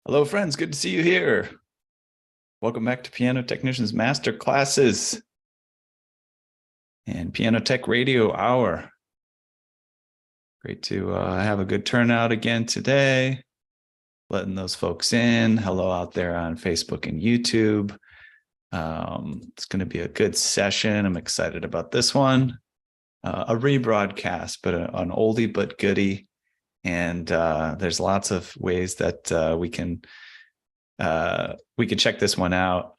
Hello, friends. Good to see you here. Welcome back to Piano Technicians Master Classes and Piano Tech Radio Hour. Great to have a good turnout again today. Letting those folks in. Hello out there on Facebook and YouTube. It's going to be a good session. I'm excited about this one. A rebroadcast, but an oldie but goodie. And there's lots of ways that we can check this one out.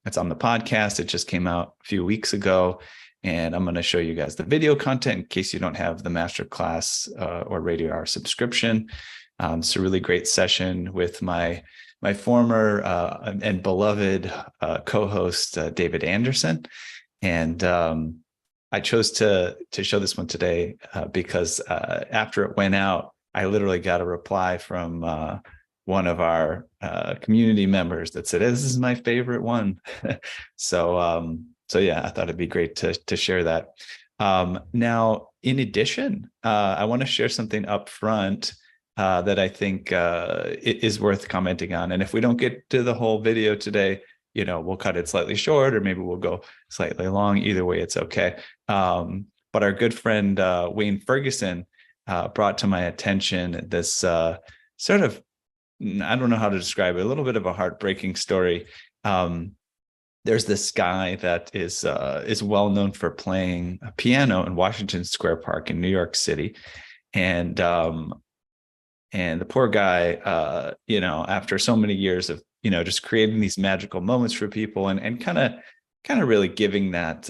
It's on the podcast. It just came out a few weeks ago, and I'm going to show you guys the video content in case you don't have the masterclass or radio hour subscription. It's a really great session with my former and beloved co-host David Anderson, and I chose to show this one today because after it went out, I literally got a reply from one of our community members that said, "This is my favorite one." So yeah, I thought it'd be great to share that. Now, in addition, I want to share something up front that I think is worth commenting on. And if we don't get to the whole video today, we'll cut it slightly short, or maybe we'll go slightly long. Either way, it's okay. But our good friend Wayne Ferguson brought to my attention this sort of, I don't know how to describe it, a little bit of a heartbreaking story. There's this guy that is well known for playing a piano in Washington Square Park in New York City, and the poor guy, after so many years of just creating these magical moments for people and kind of really giving that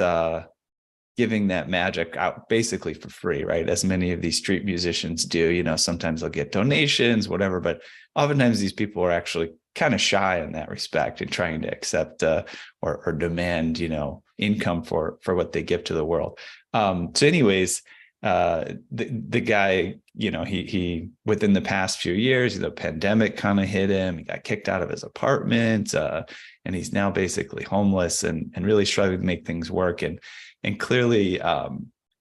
magic out basically for free, right? As many of these street musicians do. Sometimes they'll get donations, whatever, but oftentimes these people are actually kind of shy in that respect and trying to accept or demand, income for what they give to the world. So anyways, the guy, he within the past few years, the pandemic kind of hit him. He got kicked out of his apartment, and he's now basically homeless and really struggling to make things work, and clearly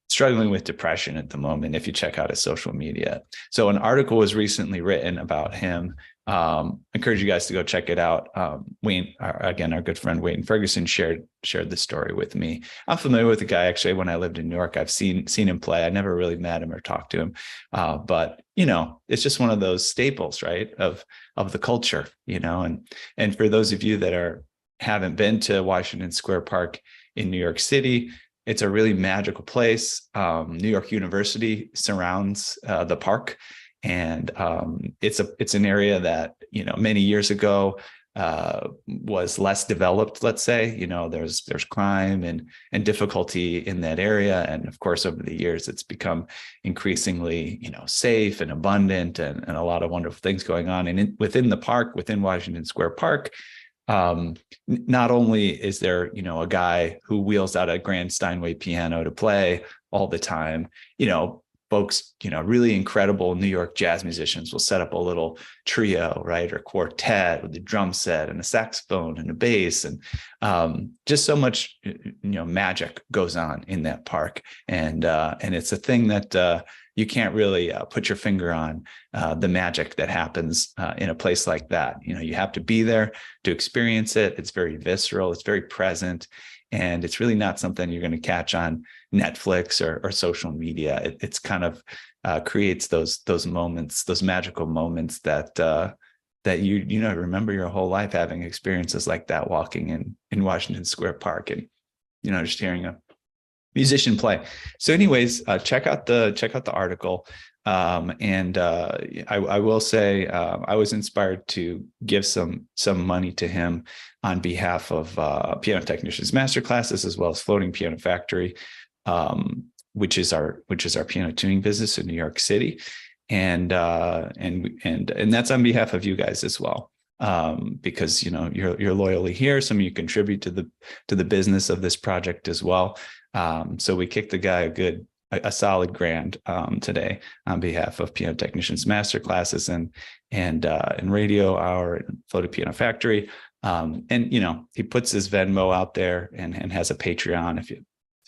struggling with depression at the moment, if you check out his social media. So an article was recently written about him. I encourage you guys to go check it out. Wayne, our good friend Wayne Ferguson shared the story with me. I'm familiar with the guy. Actually, when I lived in New York, I've seen him play. I never really met him or talked to him, but it's just one of those staples, right, of the culture. And for those of you that haven't been to Washington Square Park in New York City, it's a really magical place. New York University surrounds the park. And it's an area that, many years ago was less developed, let's say. There's crime and difficulty in that area. And of course, over the years, it's become increasingly, safe and abundant and a lot of wonderful things going on. And within the park, within Washington Square Park, not only is there, a guy who wheels out a grand Steinway piano to play all the time, folks, really incredible New York jazz musicians will set up a little trio, right, or quartet with a drum set and a saxophone and a bass, and just so much, magic goes on in that park, and it's a thing that you can't really put your finger on, the magic that happens in a place like that. You have to be there to experience it. It's very visceral. It's very present. And it's really not something you're going to catch on Netflix or social media. It's kind of creates those moments, those magical moments that you remember your whole life having experiences like that, walking in Washington Square Park and just hearing a musician play. So anyways, check out the article. And I will say I was inspired to give some money to him on behalf of Piano Technicians Masterclasses, as well as Floating Piano Factory, which is our piano tuning business in New York City, and that's on behalf of you guys as well, because you're loyally here. Some of you contribute to the business of this project as well. So we kicked the guy a solid grand today on behalf of Piano Technicians Masterclasses and Radio Hour and Floated Piano Factory. And he puts his Venmo out there and has a Patreon if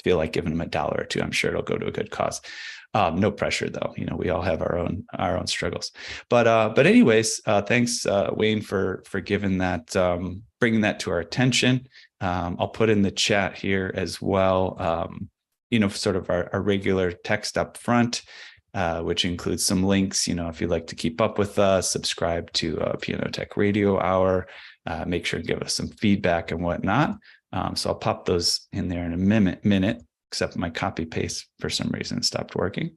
feel like giving them $1 or $2, I'm sure it'll go to a good cause. No pressure though. We all have our own struggles. But anyways, thanks, Wayne, for giving that, bringing that to our attention. I'll put in the chat here as well, sort of our regular text up front, which includes some links. If you'd like to keep up with us, subscribe to Piano Tech Radio Hour, make sure to give us some feedback and whatnot. So I'll pop those in there in a minute, except my copy paste for some reason stopped working.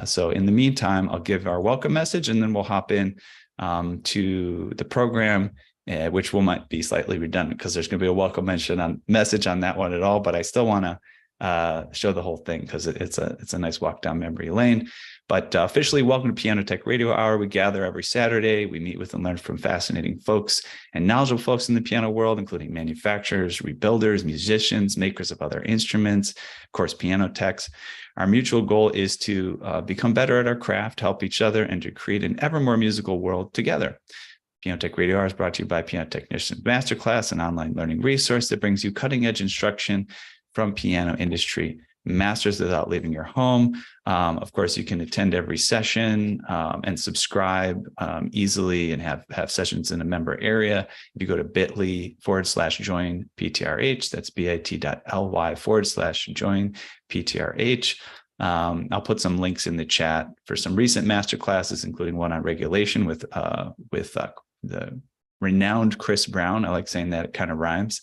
So in the meantime, I'll give our welcome message, and then we'll hop in to the program, which might be slightly redundant because there's going to be a welcome message on that one at all, but I still want to show the whole thing because it's a nice walk down memory lane. But officially, welcome to Piano Tech Radio Hour. We gather every Saturday. We meet with and learn from fascinating folks and knowledgeable folks in the piano world, including manufacturers, rebuilders, musicians, makers of other instruments, of course, piano techs. Our mutual goal is to become better at our craft, help each other, and to create an ever more musical world together. Piano Tech Radio Hour is brought to you by Piano Technicians Masterclass, an online learning resource that brings you cutting-edge instruction from piano industry masters without leaving your home. Of course, you can attend every session and subscribe easily and have sessions in a member area. If you go to bit.ly/join PTRH, that's bit.ly/join PTRH. I'll put some links in the chat for some recent master classes, including one on regulation with the renowned Chris Brown. I like saying that, it kind of rhymes.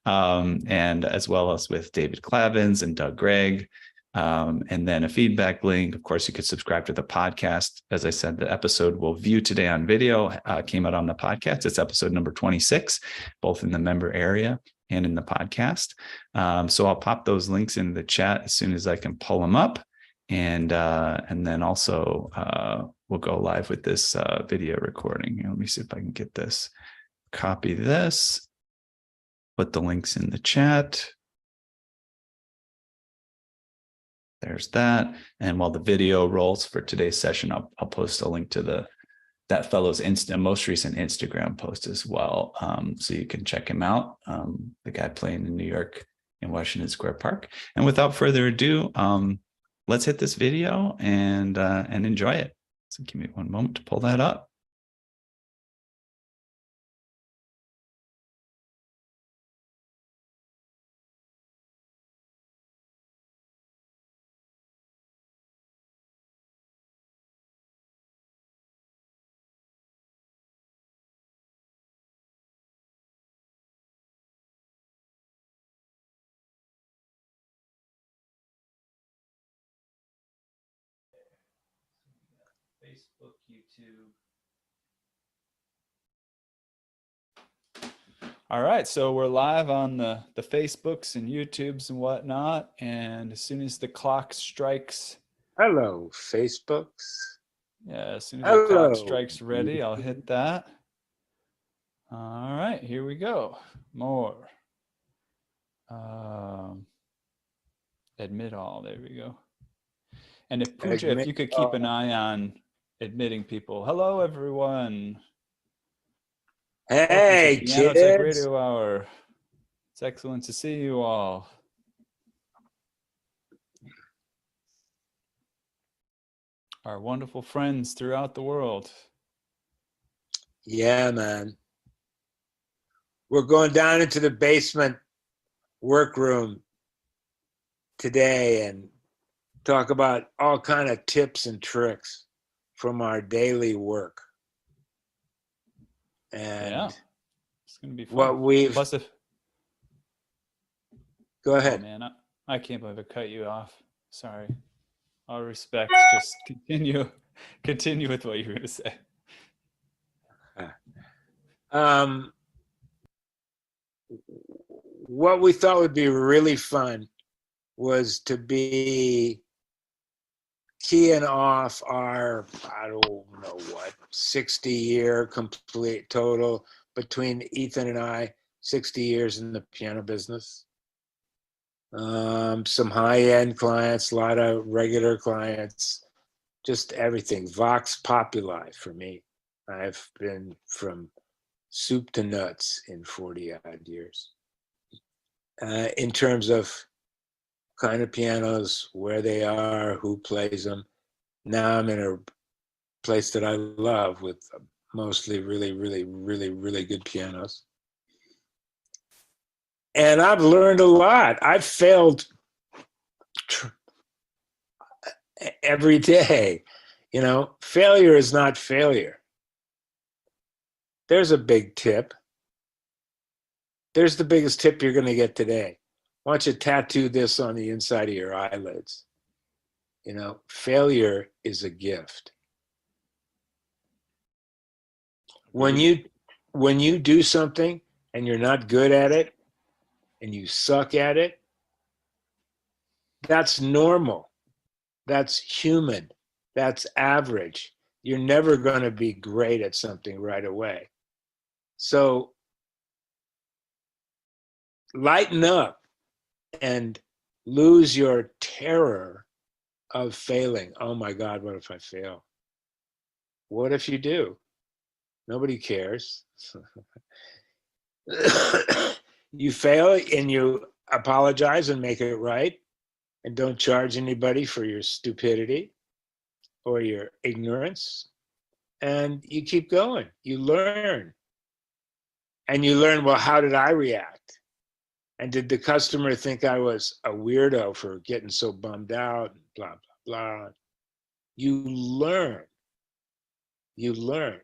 And as well as with David Clavins and Doug Gregg. And then a feedback link. Of course, you could subscribe to the podcast. As I said, the episode we'll view today on video came out on the podcast. It's episode number 26, both in the member area and in the podcast. So I'll pop those links in the chat as soon as I can pull them up. And then also we'll go live with this video recording. Let me see if I can get this. Copy this, put the links in the chat. There's that. And while the video rolls for today's session, I'll post a link to that fellow's most recent Instagram post as well. So you can check him out, the guy playing in New York in Washington Square Park. And without further ado, let's hit this video and enjoy it. So give me one moment to pull that up. Facebook, YouTube. All right, so we're live on the Facebooks and YouTubes and whatnot. And as soon as the clock strikes. Hello, Facebooks. Yeah, as soon as the clock strikes ready, I'll hit that. All right, here we go. More. Admit all, there we go. And if Pooja, if you could keep an eye on admitting people. Hello, everyone. Hey, Piano Tech Radio Hour. It's excellent to see you all. Our wonderful friends throughout the world. Yeah, man. We're going down into the basement workroom today and talk about all kind of tips and tricks from our daily work. And yeah, it's gonna be fun. What we've Plus if go ahead. Oh, man, I can't believe I cut you off. Sorry. All respect. Just continue with what you were going to say. What we thought would be really fun was to be keying off our, I don't know what, 60-year complete total between Ethan and I, 60 years in the piano business. Some high-end clients, a lot of regular clients, just everything. Vox Populi for me. I've been from soup to nuts in 40-odd years. In terms of kind of pianos, where they are, who plays them. Now I'm in a place that I love with mostly really, really, really, really good pianos. And I've learned a lot. I've failed every day. You know, failure is not failure. There's a big tip. There's the biggest tip you're going to get today. Why don't you tattoo this on the inside of your eyelids? You know, failure is a gift. When you do something and you're not good at it and you suck at it, that's normal. That's human. That's average. You're never going to be great at something right away. So lighten up and lose your terror of failing. Oh my God, what if I fail? What if you do? Nobody cares. You fail and you apologize and make it right, and don't charge anybody for your stupidity or your ignorance. And you keep going. You learn. And you learn, well, how did I react? And did the customer think I was a weirdo for getting so bummed out? Blah, blah, blah. You learn. You learn.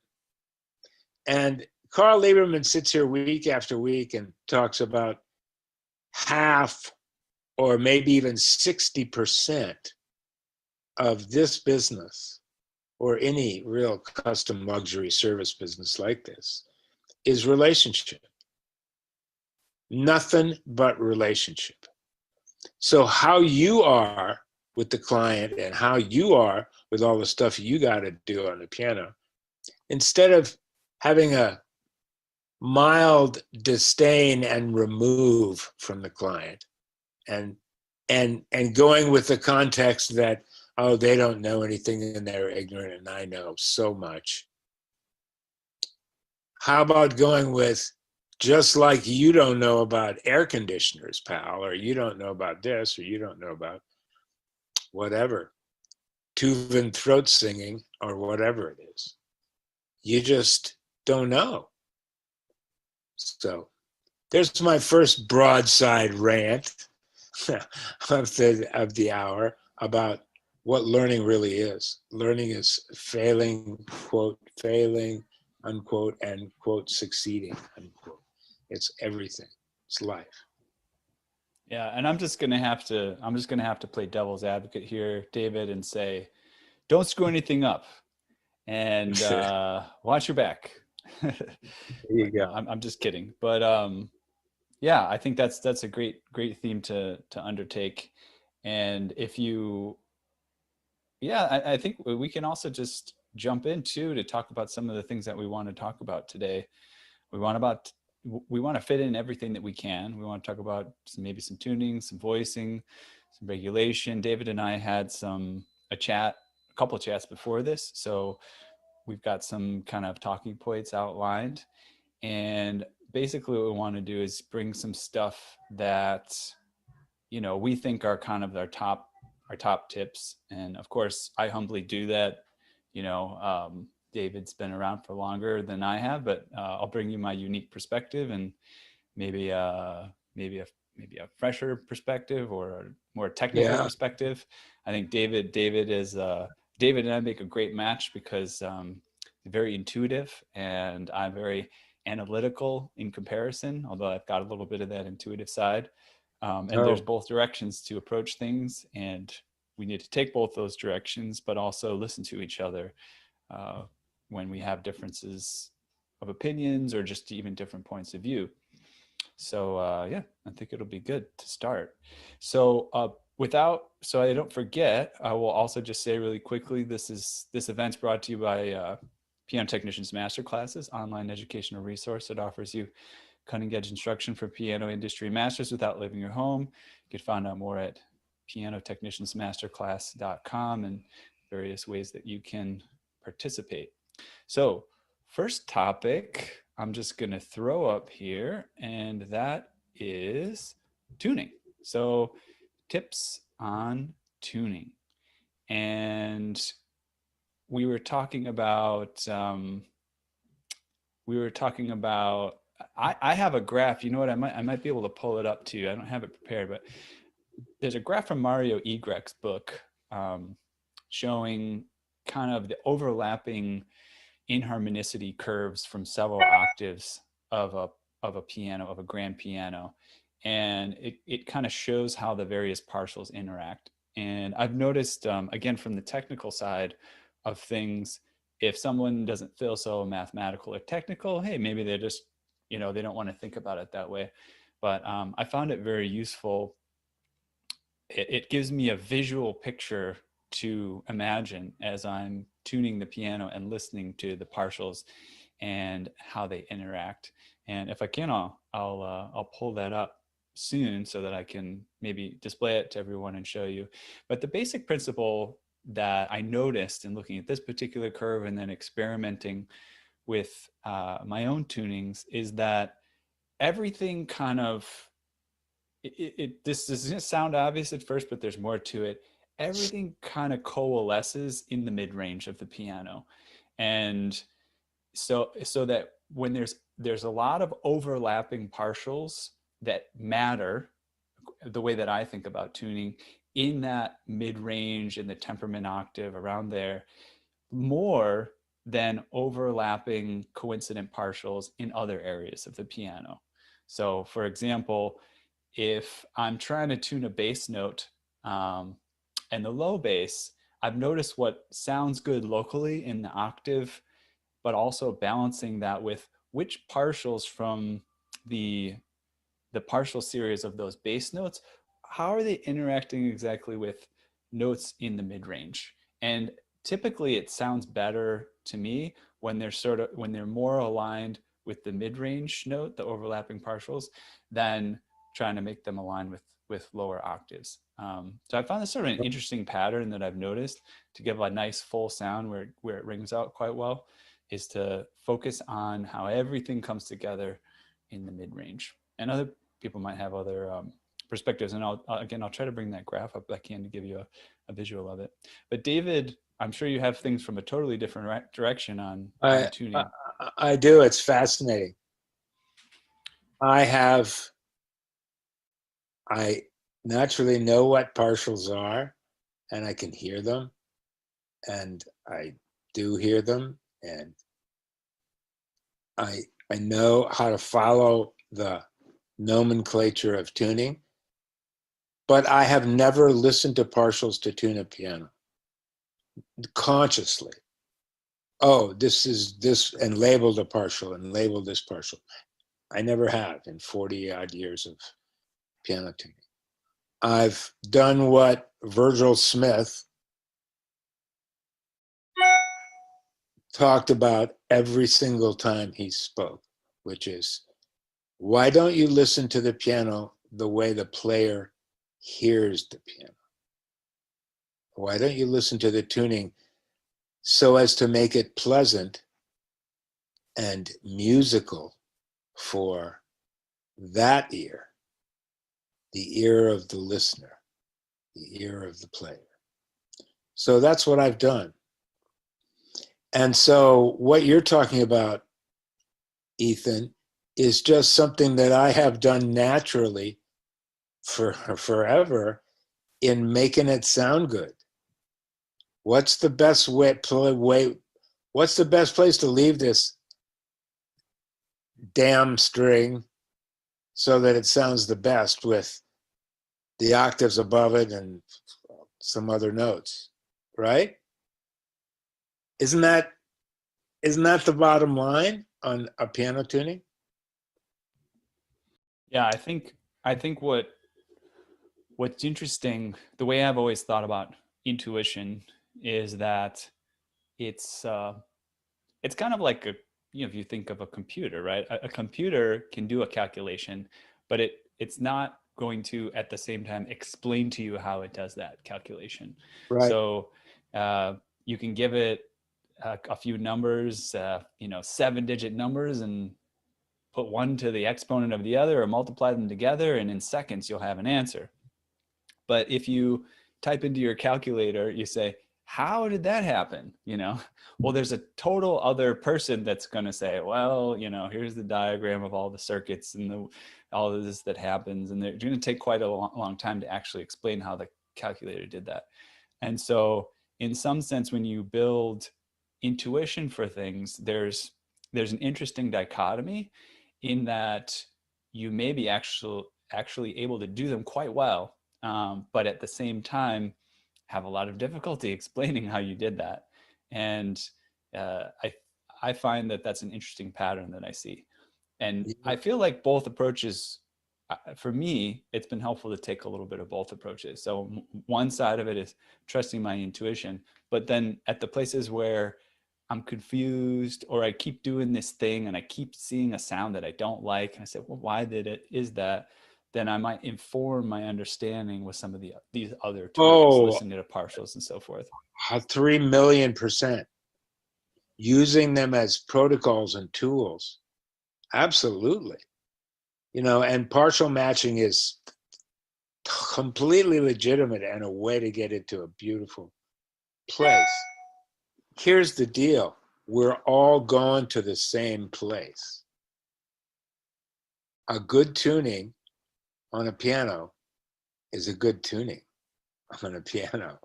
And Carl Lieberman sits here week after week and talks about half or maybe even 60% of this business, or any real custom luxury service business like this, is relationship. Nothing but relationship. So how you are with the client and how you are with all the stuff you got to do on the piano, instead of having a mild disdain and remove from the client and going with the context that, oh, they don't know anything and they're ignorant and I know so much. How about going with, just like you don't know about air conditioners, pal, or you don't know about this, or you don't know about whatever, Tuvan throat singing, or whatever it is. You just don't know. So there's my first broadside rant of the hour about what learning really is. Learning is failing, quote, failing, unquote, and quote, succeeding, unquote. It's everything. It's life. Yeah, and I'm just gonna have to play devil's advocate here, David, and say, don't screw anything up, and watch your back. There you go. I'm just kidding, but yeah, I think that's a great theme to undertake, and if you, yeah, I think we can also just jump into to talk about some of the things that we want to talk about today. We want to fit in everything that we can. We want to talk about maybe some tuning, some voicing, some regulation. David and I had a couple of chats before this, so we've got some kind of talking points outlined. And basically what we want to do is bring some stuff that, we think are kind of our top tips. And of course, I humbly do that. David's been around for longer than I have, but I'll bring you my unique perspective and maybe a fresher perspective or a more technical perspective. I think David and I make a great match because very intuitive and I'm very analytical in comparison, although I've got a little bit of that intuitive side. There's both directions to approach things, and we need to take both those directions, but also listen to each other when we have differences of opinions or just even different points of view. So yeah, I think it'll be good to start. So so I don't forget, I will also just say really quickly, this event's brought to you by Piano Technicians Masterclasses, online educational resource that offers you cutting edge instruction for piano industry masters without leaving your home. You can find out more at pianotechniciansmasterclass.com and various ways that you can participate. So first topic, I'm just going to throw up here, and that is tuning. So tips on tuning. And we were talking about, I have a graph, you know what, I might be able to pull it up too. I don't have it prepared, but there's a graph from Mario Egrek's book, showing kind of the overlapping inharmonicity curves from several octaves of a piano, of a grand piano. And it kind of shows how the various partials interact. And I've noticed, again, from the technical side of things, if someone doesn't feel so mathematical or technical, hey, maybe they're just, they don't want to think about it that way. But I found it very useful. It gives me a visual picture to imagine as I'm tuning the piano and listening to the partials and how they interact. And if I can, I'll pull that up soon so that I can maybe display it to everyone and show you. But the basic principle that I noticed in looking at this particular curve and then experimenting with my own tunings is that everything kind of, this doesn't sound obvious at first, but there's more to it. Everything kind of coalesces in the mid-range of the piano. And so that when there's a lot of overlapping partials that matter, the way that I think about tuning, in that mid-range, in the temperament octave, around there, more than overlapping coincident partials in other areas of the piano. So for example, if I'm trying to tune a bass note, and the low bass, I've noticed what sounds good locally in the octave, but also balancing that with which partials from the partial series of those bass notes, how are they interacting exactly with notes in the mid-range? And typically it sounds better to me when they're more aligned with the mid-range note, the overlapping partials, than trying to make them align with lower octaves. So I found this sort of an interesting pattern that I've noticed to give a nice full sound where it rings out quite well, is to focus on how everything comes together in the mid-range. And other people might have other perspectives. And I'll try to bring that graph up if I can to give you a visual of it. But David, I'm sure you have things from a totally different direction on tuning. I do. It's fascinating. I naturally know what partials are, and I can hear them, and I do hear them, and I know how to follow the nomenclature of tuning, but I have never listened to partials to tune a piano consciously. Oh, this is this, and labeled a partial and labeled this partial. I never have in 40 odd years of piano tuning. I've done what Virgil Smith talked about every single time he spoke, which is, why don't you listen to the piano the way the player hears the piano? Why don't you listen to the tuning so as to make it pleasant and musical for that ear, the ear of the listener, the ear of the player? So that's what I've done. And so what you're talking about, Ethan, is just something that I have done naturally for forever in making it sound good. What's the best what's the best place to leave this damn string so that it sounds the best with the octaves above it and some other notes, right? Isn't that the bottom line on a piano tuning? Yeah, I think what's interesting, the way I've always thought about intuition, is that it's kind of like if you think of a computer, right? A computer can do a calculation, but it's not going to at the same time explain to you how it does that calculation. Right. So you can give it a few numbers, 7-digit numbers, and put one to the exponent of the other or multiply them together, and in seconds you'll have an answer. But if you type into your calculator, you say, how did that happen? Well, there's a total other person that's going to say, well, here's the diagram of all the circuits and all of this that happens. And they're going to take quite a long time to actually explain how the calculator did that. And so in some sense, when you build intuition for things, there's an interesting dichotomy in that you may be actually able to do them quite well, but at the same time have a lot of difficulty explaining how you did that. And I find that that's an interesting pattern that I see. And I feel like both approaches, for me, it's been helpful to take a little bit of both approaches. So one side of it is trusting my intuition, but then at the places where I'm confused or I keep doing this thing and I keep seeing a sound that I don't like, and I say, well, why is that? Then I might inform my understanding with some of these other tools, listening to partials and so forth. 3,000,000%. Using them as protocols and tools. Absolutely. And partial matching is completely legitimate and a way to get into a beautiful place. Here's the deal. We're all going to the same place. A good tuning on a piano is a good tuning on a piano.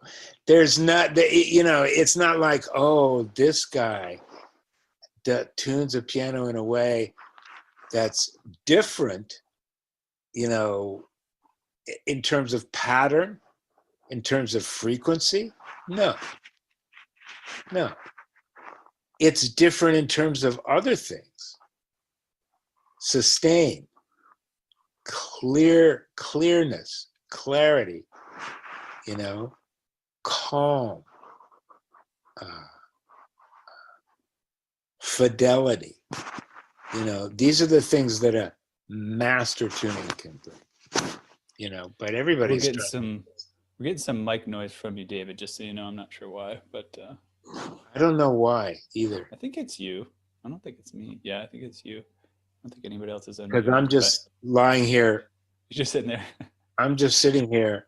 There's not, it's not like, oh, this guy that tunes a piano in a way that's different, in terms of pattern, in terms of frequency. No. It's different in terms of other things. Sustain, clearness, clarity, calm, fidelity. These are the things that a master tuning can bring. But everybody's we're getting some mic noise from you, David, just so you know. I'm not sure why, but I don't know why either. I think it's you. I don't think it's me. Yeah, I think it's you. I don't think anybody else is on. Because I'm just lying here. You're just sitting there. I'm just sitting here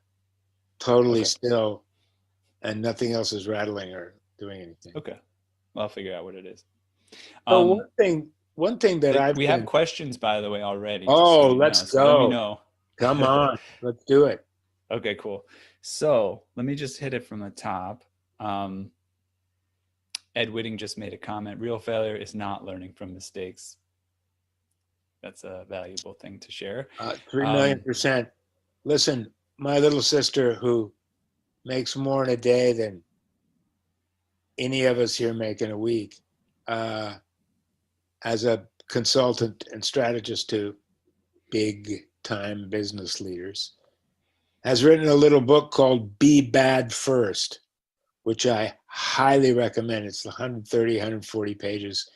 totally still, and nothing else is rattling or doing anything. Okay. Well, I'll figure out what it is. So one thing that we have questions, by the way, already. Oh, let's go. Let me know. Come on, let's do it. Okay, cool. So let me just hit it from the top. Ed Whitting just made a comment. Real failure is not learning from mistakes. That's a valuable thing to share. 3,000,000%. Listen, my little sister, who makes more in a day than any of us here make in a week, as a consultant and strategist to big time business leaders, has written a little book called Be Bad First, which I highly recommend. It's 130, 140 pages.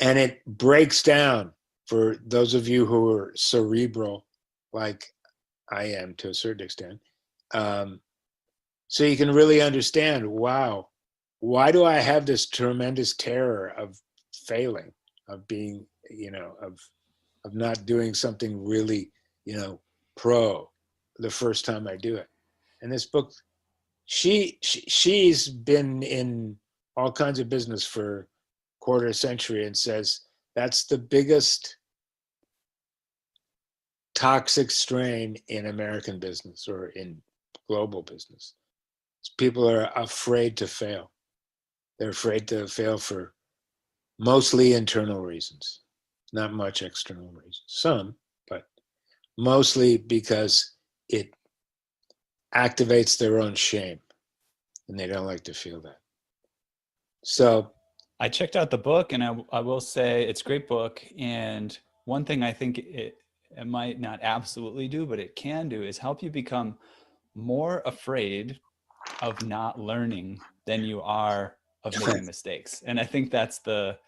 And it breaks down, for those of you who are cerebral, like I am to a certain extent, so you can really understand, wow, why do I have this tremendous terror of failing, of being, of not doing something really, pro the first time I do it. And this book, she's been in all kinds of business for quarter century and says that's the biggest toxic strain in American business or in global business. People are afraid to fail. They're afraid to fail for mostly internal reasons, not much external reasons. Some, but mostly because it activates their own shame and they don't like to feel that. So I checked out the book, and I will say it's a great book. And one thing I think it might not absolutely do, but it can do, is help you become more afraid of not learning than you are of making mistakes. And I think that's the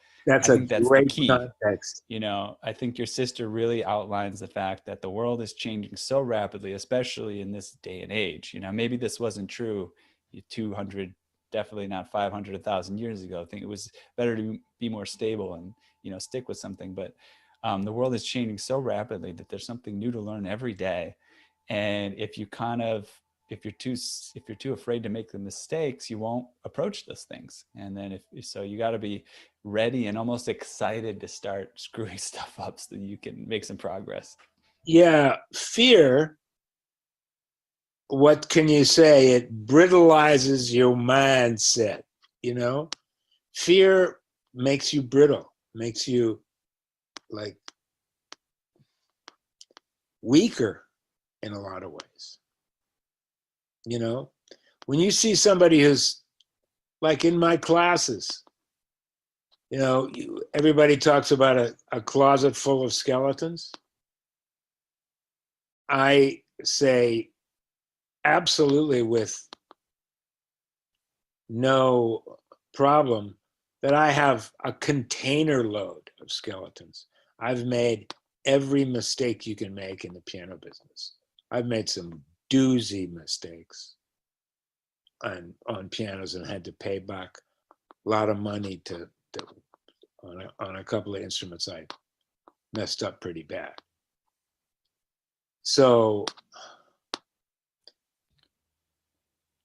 key. Context. I think your sister really outlines the fact that the world is changing so rapidly, especially in this day and age. Maybe this wasn't true 200, definitely not 500, 1,000 years ago. I think it was better to be more stable and, stick with something. But the world is changing so rapidly that there's something new to learn every day. And if you kind of if you're too afraid to make the mistakes, you won't approach those things. And then so you got to be ready and almost excited to start screwing stuff up so that you can make some progress. Yeah, fear, what can you say? It brittleizes your mindset, you know? Fear makes you brittle, makes you like weaker in a lot of ways. You know, when you see somebody who's like in my classes, you know, everybody talks about a closet full of skeletons. I say absolutely with no problem that I have a container load of skeletons. I've made every mistake you can make in the piano business. I've made some doozy mistakes on pianos and had to pay back a lot of money on a couple of instruments I messed up pretty bad. So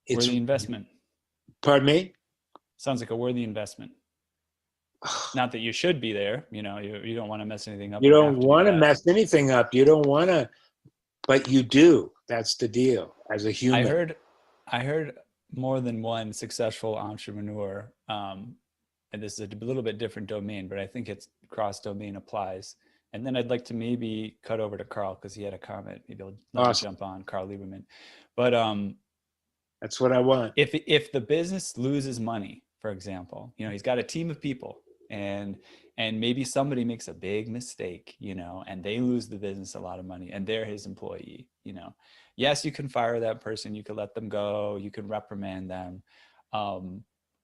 it's worthy investment. Pardon me? Sounds like a worthy investment. Not that you should be there, you know, you don't want to mess anything up. You don't want to mess anything up. You don't want to, but you do. That's the deal as a human. I heard more than one successful entrepreneur, and this is a little bit different domain, but I think it's cross-domain applies. And then I'd like to maybe cut over to Carl because he had a comment. Maybe he'll jump on, Carl Lieberman. But that's what I want. If the business loses money, for example, you know, he's got a team of people and maybe somebody makes a big mistake, you know, and they lose the business a lot of money and they're his employee, you know. Yes, you can fire that person, you can let them go, you can reprimand them.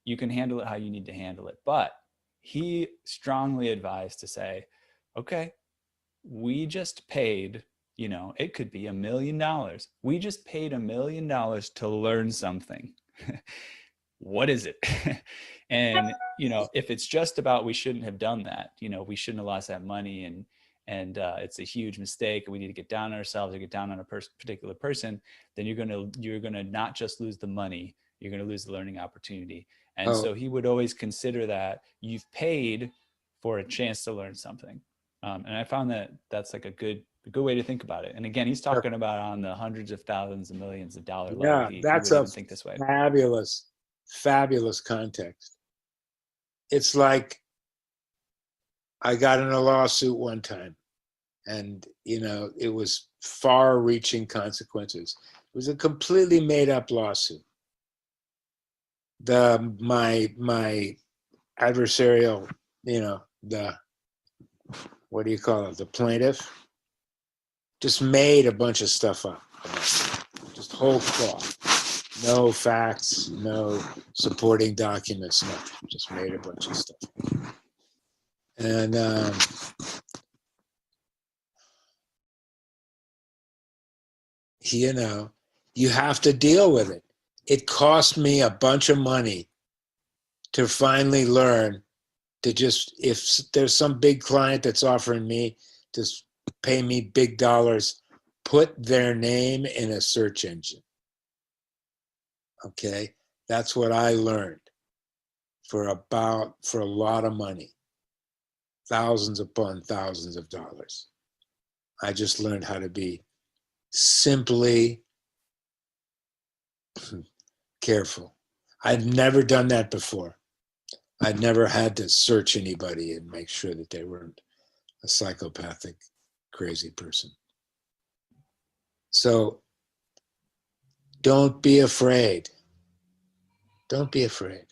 You can handle it how you need to handle it. But he strongly advised to say, okay, we just paid, you know, it could be $1 million. We just paid $1 million to learn something. What is it? And, you know, if it's just about, we shouldn't have done that, you know, we shouldn't have lost that money and it's a huge mistake and we need to get down on ourselves or get down on a particular person, then you're going to not just lose the money, you're going to lose the learning opportunity. And so he would always consider that you've paid for a chance to learn something. And I found that that's like a good way to think about it. And again, he's talking about on the hundreds of thousands and millions of dollar level. Yeah, that's a think this way. Fabulous context. It's like I got in a lawsuit one time and, you know, it was far-reaching consequences. It was a completely made-up lawsuit. My adversarial, you know, what do you call it? The plaintiff just made a bunch of stuff up, just whole cloth. No facts, no supporting documents, nothing. Just made a bunch of stuff. And you know, you have to deal with it. It cost me a bunch of money to finally learn to just, if there's some big client that's offering me to pay me big dollars, put their name in a search engine. Okay, that's what I learned for a lot of money, thousands upon thousands of dollars. I just learned how to be simply careful. I'd never done that before. I'd never had to search anybody and make sure that they weren't a psychopathic, crazy person. So don't be afraid. Don't be afraid.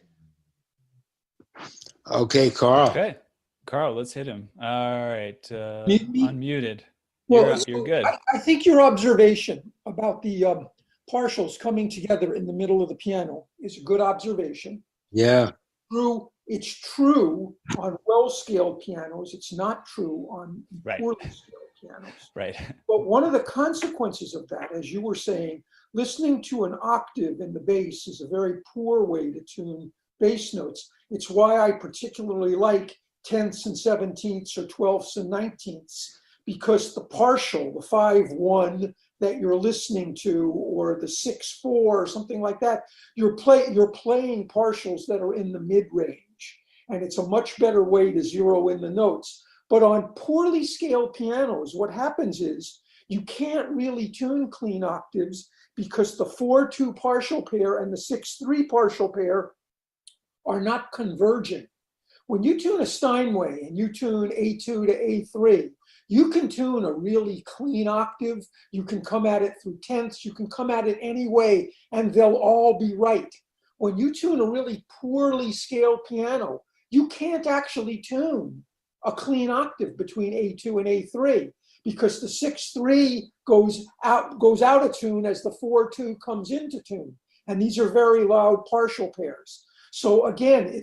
Okay, Carl. Okay, Carl, let's hit him. All right, unmuted. Well, you're good. I think your observation about the partials coming together in the middle of the piano is a good observation. Yeah. It's true on well-scaled pianos. It's not true on poorly scaled pianos. Right. But one of the consequences of that, as you were saying, listening to an octave in the bass is a very poor way to tune bass notes. It's why I particularly like 10ths and 17ths or 12ths and 19ths, because the partial, the 5-1, that you're listening to, or the 6/4 or something like that, you're playing partials that are in the mid-range, and it's a much better way to zero in the notes. But on poorly scaled pianos, what happens is you can't really tune clean octaves because the 4/2 partial pair and the 6/3 partial pair are not convergent. When you tune a Steinway and you tune A2 to A3, you can tune a really clean octave. You can come at it through tenths. You can come at it any way, and they'll all be right. When you tune a really poorly scaled piano, you can't actually tune a clean octave between A2 and A3 because the 6/3 goes out of tune as the 4/2 comes into tune. And these are very loud partial pairs. So again,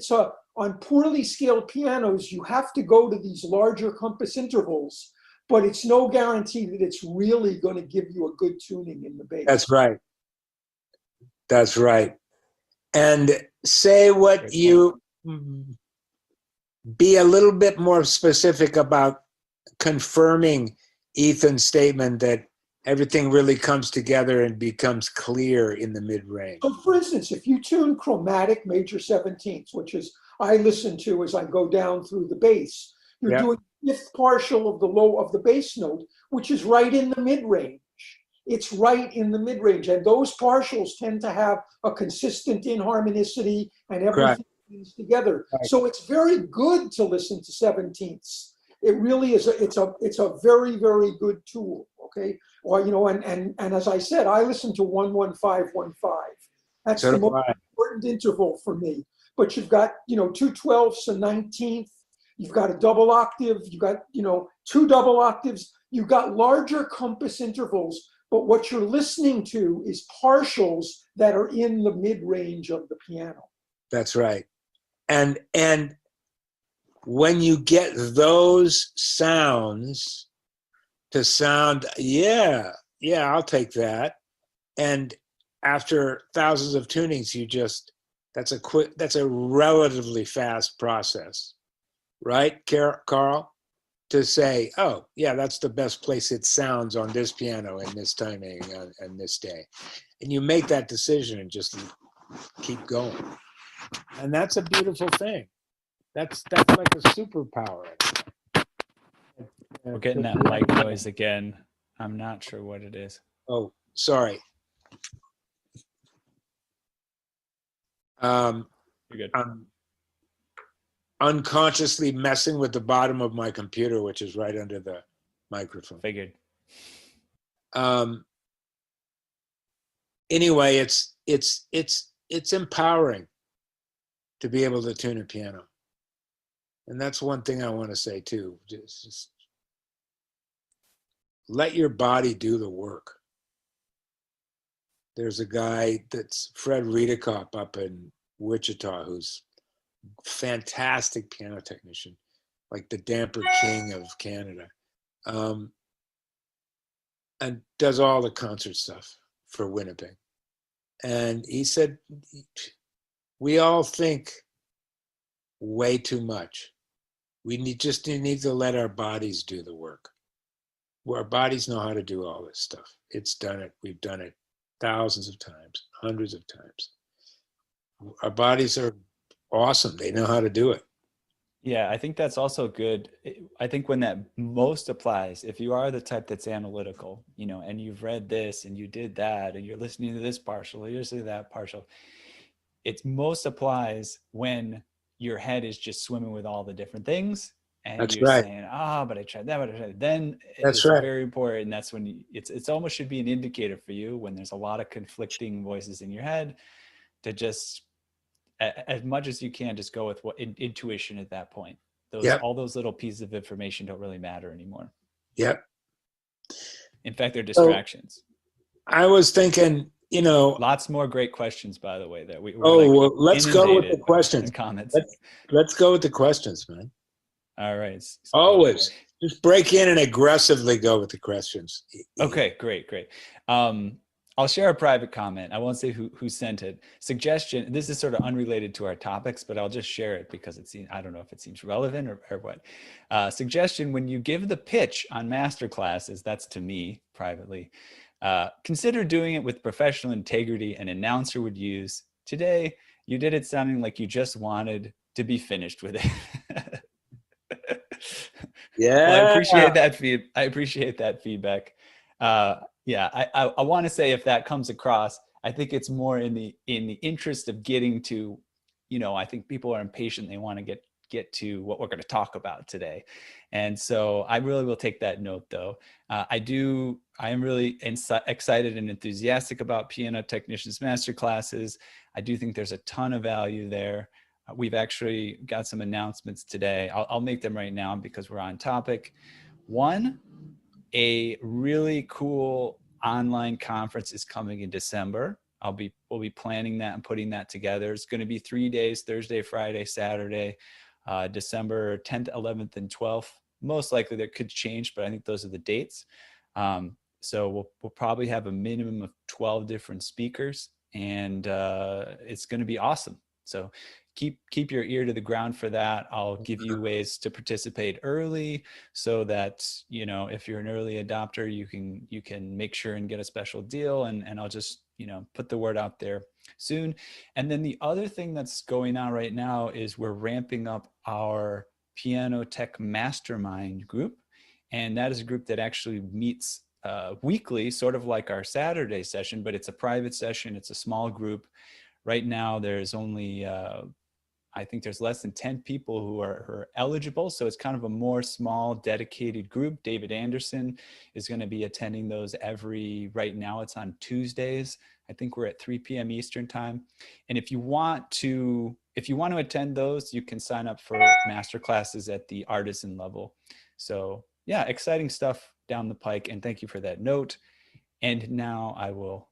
on poorly scaled pianos, you have to go to these larger compass intervals, but it's no guarantee that it's really going to give you a good tuning in the bass. That's right. That's right. And say what you be a little bit more specific about confirming Ethan's statement that everything really comes together and becomes clear in the mid-range. So for instance, if you tune chromatic major 17ths, which is I listen to as I go down through the bass, you're doing fifth partial of the bass note, which is right in the mid-range. It's right in the mid-range, and those partials tend to have a consistent inharmonicity and everything is together. Right. So it's very good to listen to 17ths. It really is. It's a very, very good tool. Okay. Well, and as I said, I listen to 11515. That's the most important interval for me. But you've got 2/12ths, a 19th. You've got a double octave. You've got 2 double octaves. You've got larger compass intervals. But what you're listening to is partials that are in the mid-range of the piano. That's right. And when you get those sounds to sound, yeah, I'll take that. And after thousands of tunings, that's a relatively fast process, right, Carl? To say, oh, yeah, that's the best place it sounds on this piano and this timing and this day. And you make that decision and just keep going. And that's a beautiful thing. That's like a superpower. We're getting that mic noise again. I'm not sure what it is. Oh, sorry. You're good. I'm unconsciously messing with the bottom of my computer, which is right under the microphone. Figured. Anyway, it's empowering to be able to tune a piano. And that's one thing I want to say too. Just let your body do the work. There's a guy that's Fred Riedekop up in Wichita who's fantastic piano technician, like the damper king of Canada, and does all the concert stuff for Winnipeg. And he said, we all think way too much. We need to let our bodies do the work. Our bodies know how to do all this stuff. It's done it. We've done it thousands of times, hundreds of times. Our bodies are awesome. They know how to do it. Yeah, I think that's also good. I think when that most applies, if you are the type that's analytical, and you've read this and you did that and you're listening to this partial, you're listening to that partial, it most applies when your head is just swimming with all the different things. And that's you're right. saying, but I tried that, but I tried that. Then that's it's right. very important. That's when it's almost should be an indicator for you when there's a lot of conflicting voices in your head to just, as much as you can, just go with what intuition at that point. All those little pieces of information don't really matter anymore. Yep. In fact, they're distractions. So, I was thinking, lots more great questions, by the way, that well, let's go with the questions. Comments. Let's go with the questions, man. All right. Always just break in and aggressively go with the questions. Okay, great. I'll share a private comment. I won't say who sent it. Suggestion. This is sort of unrelated to our topics, but I'll just share it because I don't know if it seems relevant or what. Suggestion: when you give the pitch on master classes, that's to me privately. Consider doing it with professional integrity an announcer would use. Today, you did it sounding like you just wanted to be finished with it. Yeah. Well, I appreciate that feedback. Yeah, I want to say if that comes across, I think it's more in the interest of getting to, I think people are impatient. They want to get to what we're going to talk about today. And so I really will take that note though. I am really excited and enthusiastic about Piano Technicians Masterclasses. I do think there's a ton of value there. We've actually got some announcements today. I'll make them right now because we're on topic. One, a really cool online conference is coming in December. We'll be planning that and putting that together. It's going to be 3 days, Thursday, Friday, Saturday, December 10th, 11th, and 12th. Most likely that could change, but I think those are the dates. So we'll probably have a minimum of 12 different speakers, and it's going to be awesome. So keep your ear to the ground for that. I'll give you ways to participate early so that, if you're an early adopter, you can make sure and get a special deal, and I'll just, put the word out there soon. And then the other thing that's going on right now is we're ramping up our Piano Tech Mastermind group. And that is a group that actually meets weekly, sort of like our Saturday session, but it's a private session. It's a small group. Right now, there's only, I think there's less than 10 people who are eligible. So it's kind of a more small, dedicated group. David Anderson is going to be attending those right now it's on Tuesdays. I think we're at 3 p.m. Eastern time. And if you want to attend those, you can sign up for masterclasses at the artisan level. So yeah, exciting stuff down the pike. And thank you for that note. And now I will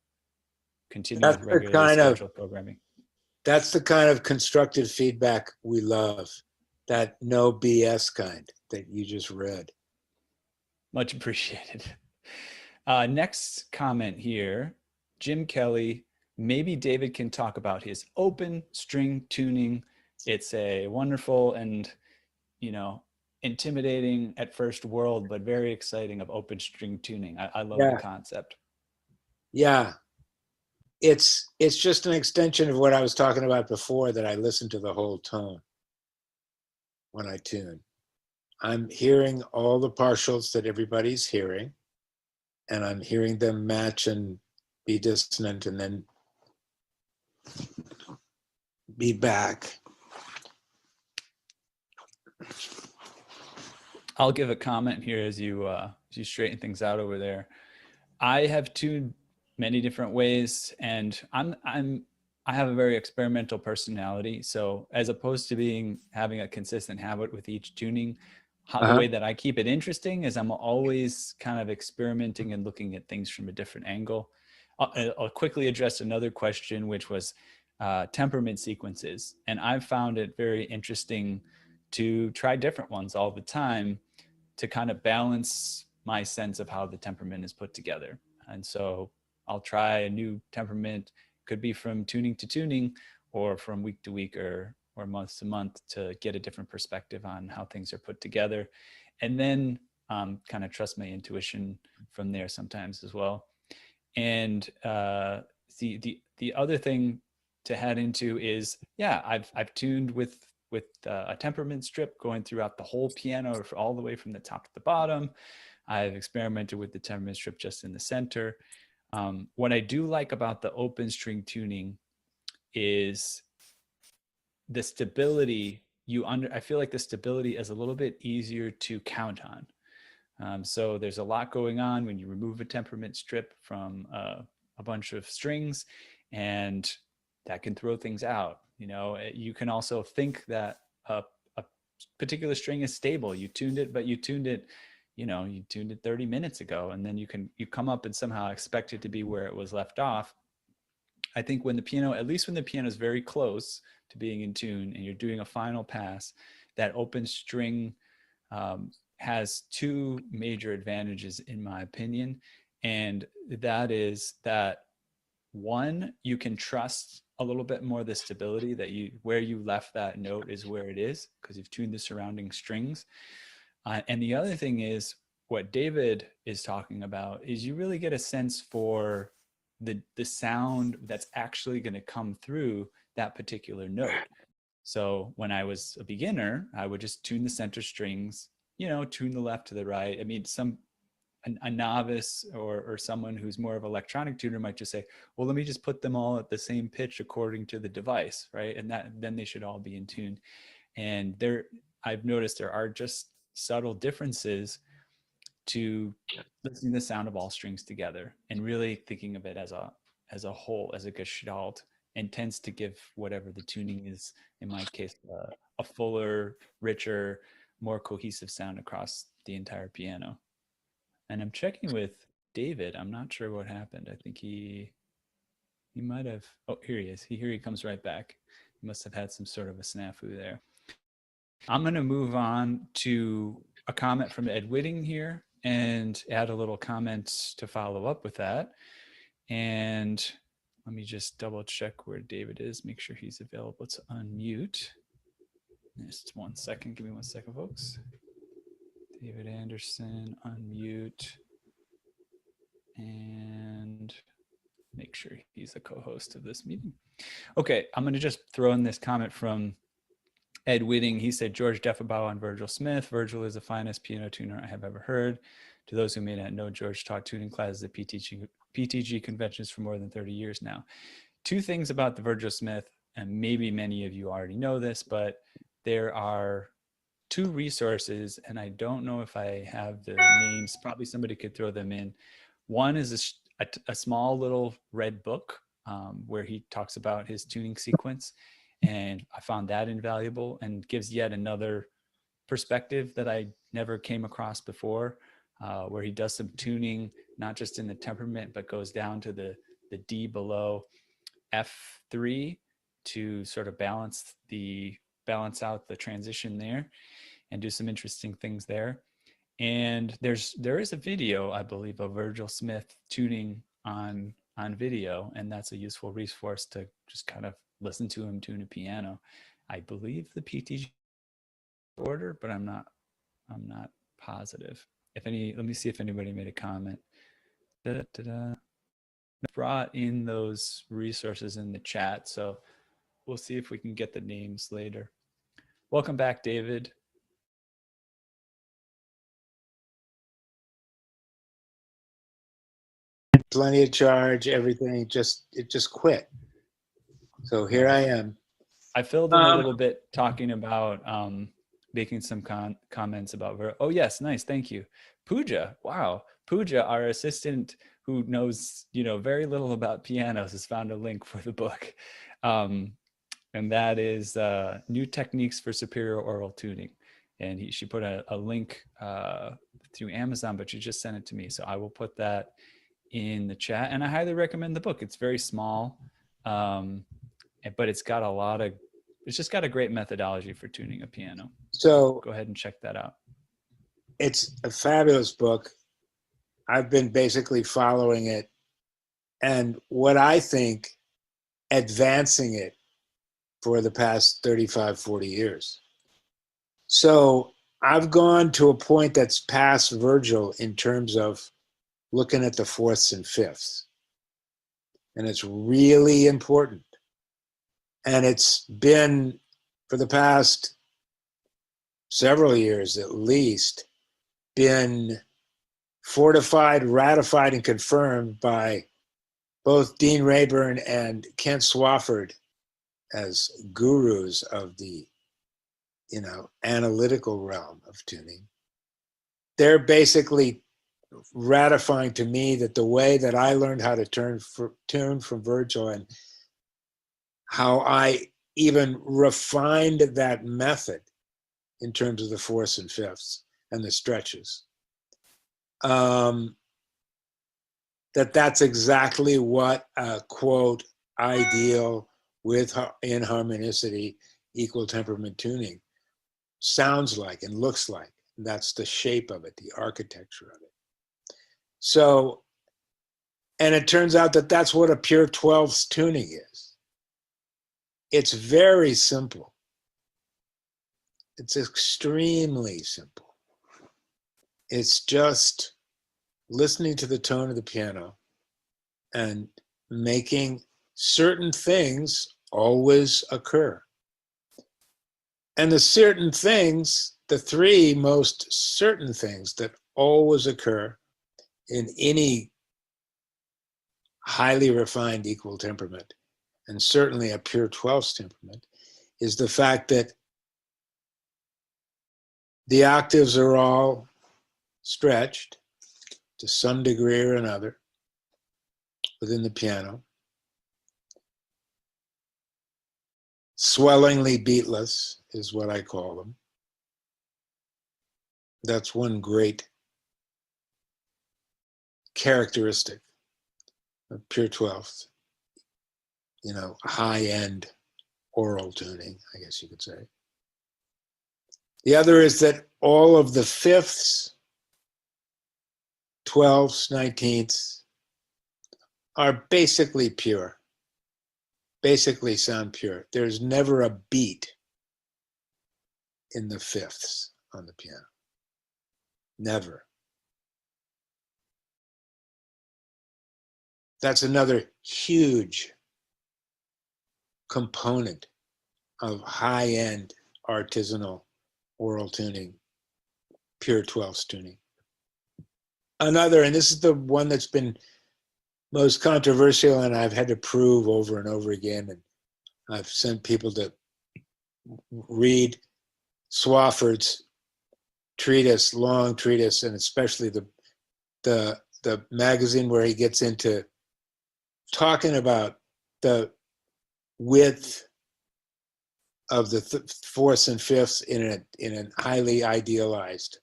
continue with regularly scheduled programming. That's the kind of constructive feedback we love, that no BS kind that you just read. Much appreciated. Next comment here, Jim Kelly. Maybe David can talk about his open string tuning. It's a wonderful and, intimidating at first world, but very exciting of open string tuning. I love the concept. Yeah. It's just an extension of what I was talking about before, that I listen to the whole tone when I tune. I'm hearing all the partials that everybody's hearing, and I'm hearing them match and be dissonant and then be back. I'll give a comment here as you straighten things out over there. I have tuned many different ways, and I have a very experimental personality. So as opposed to having a consistent habit with each tuning, the way that I keep it interesting is I'm always kind of experimenting and looking at things from a different angle. I'll quickly address another question, which was temperament sequences. And I've found it very interesting to try different ones all the time to kind of balance my sense of how the temperament is put together. And so I'll try a new temperament, could be from tuning to tuning or from week to week or month to month, to get a different perspective on how things are put together. And then kind of trust my intuition from there sometimes as well. And the other thing to head into is, I've tuned with a temperament strip going throughout the whole piano, all the way from the top to the bottom. I've experimented with the temperament strip just in the center. What I do like about the open string tuning is the stability. I feel like the stability is a little bit easier to count on. So there's a lot going on when you remove a temperament strip from a bunch of strings, and that can throw things out. You can also think that a particular string is stable. You tuned it 30 minutes ago, and then you come up and somehow expect it to be where it was left off. I think when the piano is very close to being in tune and you're doing a final pass, that open string has two major advantages in my opinion. And that is that, one, you can trust a little bit more the stability that where you left that note is where it is, because you've tuned the surrounding strings. And the other thing is, what David is talking about is you really get a sense for the sound that's actually going to come through that particular note. So when I was a beginner, I would just tune the center strings, tune the left to the right. I mean, a novice or someone who's more of an electronic tuner might just say, well, let me just put them all at the same pitch according to the device, right? And then they should all be in tune. And I've noticed there are just subtle differences to listening to the sound of all strings together and really thinking of it as a whole, as a gestalt, and tends to give whatever the tuning is, in my case, a fuller, richer, more cohesive sound across the entire piano. And I'm checking with David. I'm not sure what happened. I think he might have, oh, here he is. Here he comes right back. He must have had some sort of a snafu there. I'm going to move on to a comment from Ed Whitting here and add a little comment to follow up with that. And let me just double check where David is, make sure he's available to unmute. Just 1 second. Give me 1 second, folks. David Anderson, unmute. And make sure he's a co-host of this meeting. Okay, I'm going to just throw in this comment from Ed Whitting. He said, George Defferbaugh on Virgil Smith. Virgil is the finest piano tuner I have ever heard. To those who may not know, George taught tuning classes at PTG conventions for more than 30 years now. Two things about the Virgil Smith, and maybe many of you already know this, but there are two resources, and I don't know if I have the names. Probably somebody could throw them in. One is a small little red book where he talks about his tuning sequence. And I found that invaluable and gives yet another perspective that I never came across before, where he does some tuning, not just in the temperament, but goes down to the D below F3 to sort of balance out the transition there and do some interesting things there. And there is a video, I believe, of Virgil Smith tuning on video, and that's a useful resource to just kind of listen to him tune a piano. I believe the PTG order, but I'm not positive. Let me see if anybody made a comment. Brought in those resources in the chat, so we'll see if we can get the names later. Welcome back, David. Plenty of charge, everything, it just quit. So here I am. I filled in a little bit talking about making some comments about oh yes, nice, thank you. Pooja, wow. Pooja, our assistant who knows very little about pianos, has found a link for the book. And that is New Techniques for Superior Oral Tuning. And she put a link through Amazon, but she just sent it to me. So I will put that in the chat, and I highly recommend the book. It's very small, but it's just got a great methodology for tuning a piano. So go ahead and check that out. It's a fabulous book. I've been basically following it, and what I think, advancing it for the past 35, 40 years. So I've gone to a point that's past Virgil in terms of looking at the fourths and fifths. And it's really important. And it's been, for the past several years at least, been fortified, ratified, and confirmed by both Dean Rayburn and Kent Swafford as gurus of the, analytical realm of tuning. They're basically ratifying to me that the way that I learned how to tune from Virgil, and how I even refined that method in terms of the fourths and fifths and the stretches, that's exactly what a quote ideal with inharmonicity equal temperament tuning sounds like and looks like. That's the shape of it, the architecture of it. So, and it turns out that that's what a pure 12ths tuning is. It's very simple. It's extremely simple. It's just listening to the tone of the piano and making certain things always occur. And the certain things, the three most certain things that always occur in any highly refined equal temperament, and certainly a pure 12th temperament, is the fact that the octaves are all stretched to some degree or another within the piano, swellingly beatless is what I call them. That's one great characteristic of pure 12th, high-end oral tuning, I guess you could say. The other is that all of the fifths, 12ths, 19ths are basically pure, basically sound pure. There's never a beat in the fifths on the piano. Never. That's another huge component of high-end artisanal oral tuning, pure 12ths tuning. Another, and this is the one that's been most controversial and I've had to prove over and over again, and I've sent people to read Swafford's treatise, long treatise, and especially the magazine where he gets into talking about the width of the fourths and fifths in a highly idealized,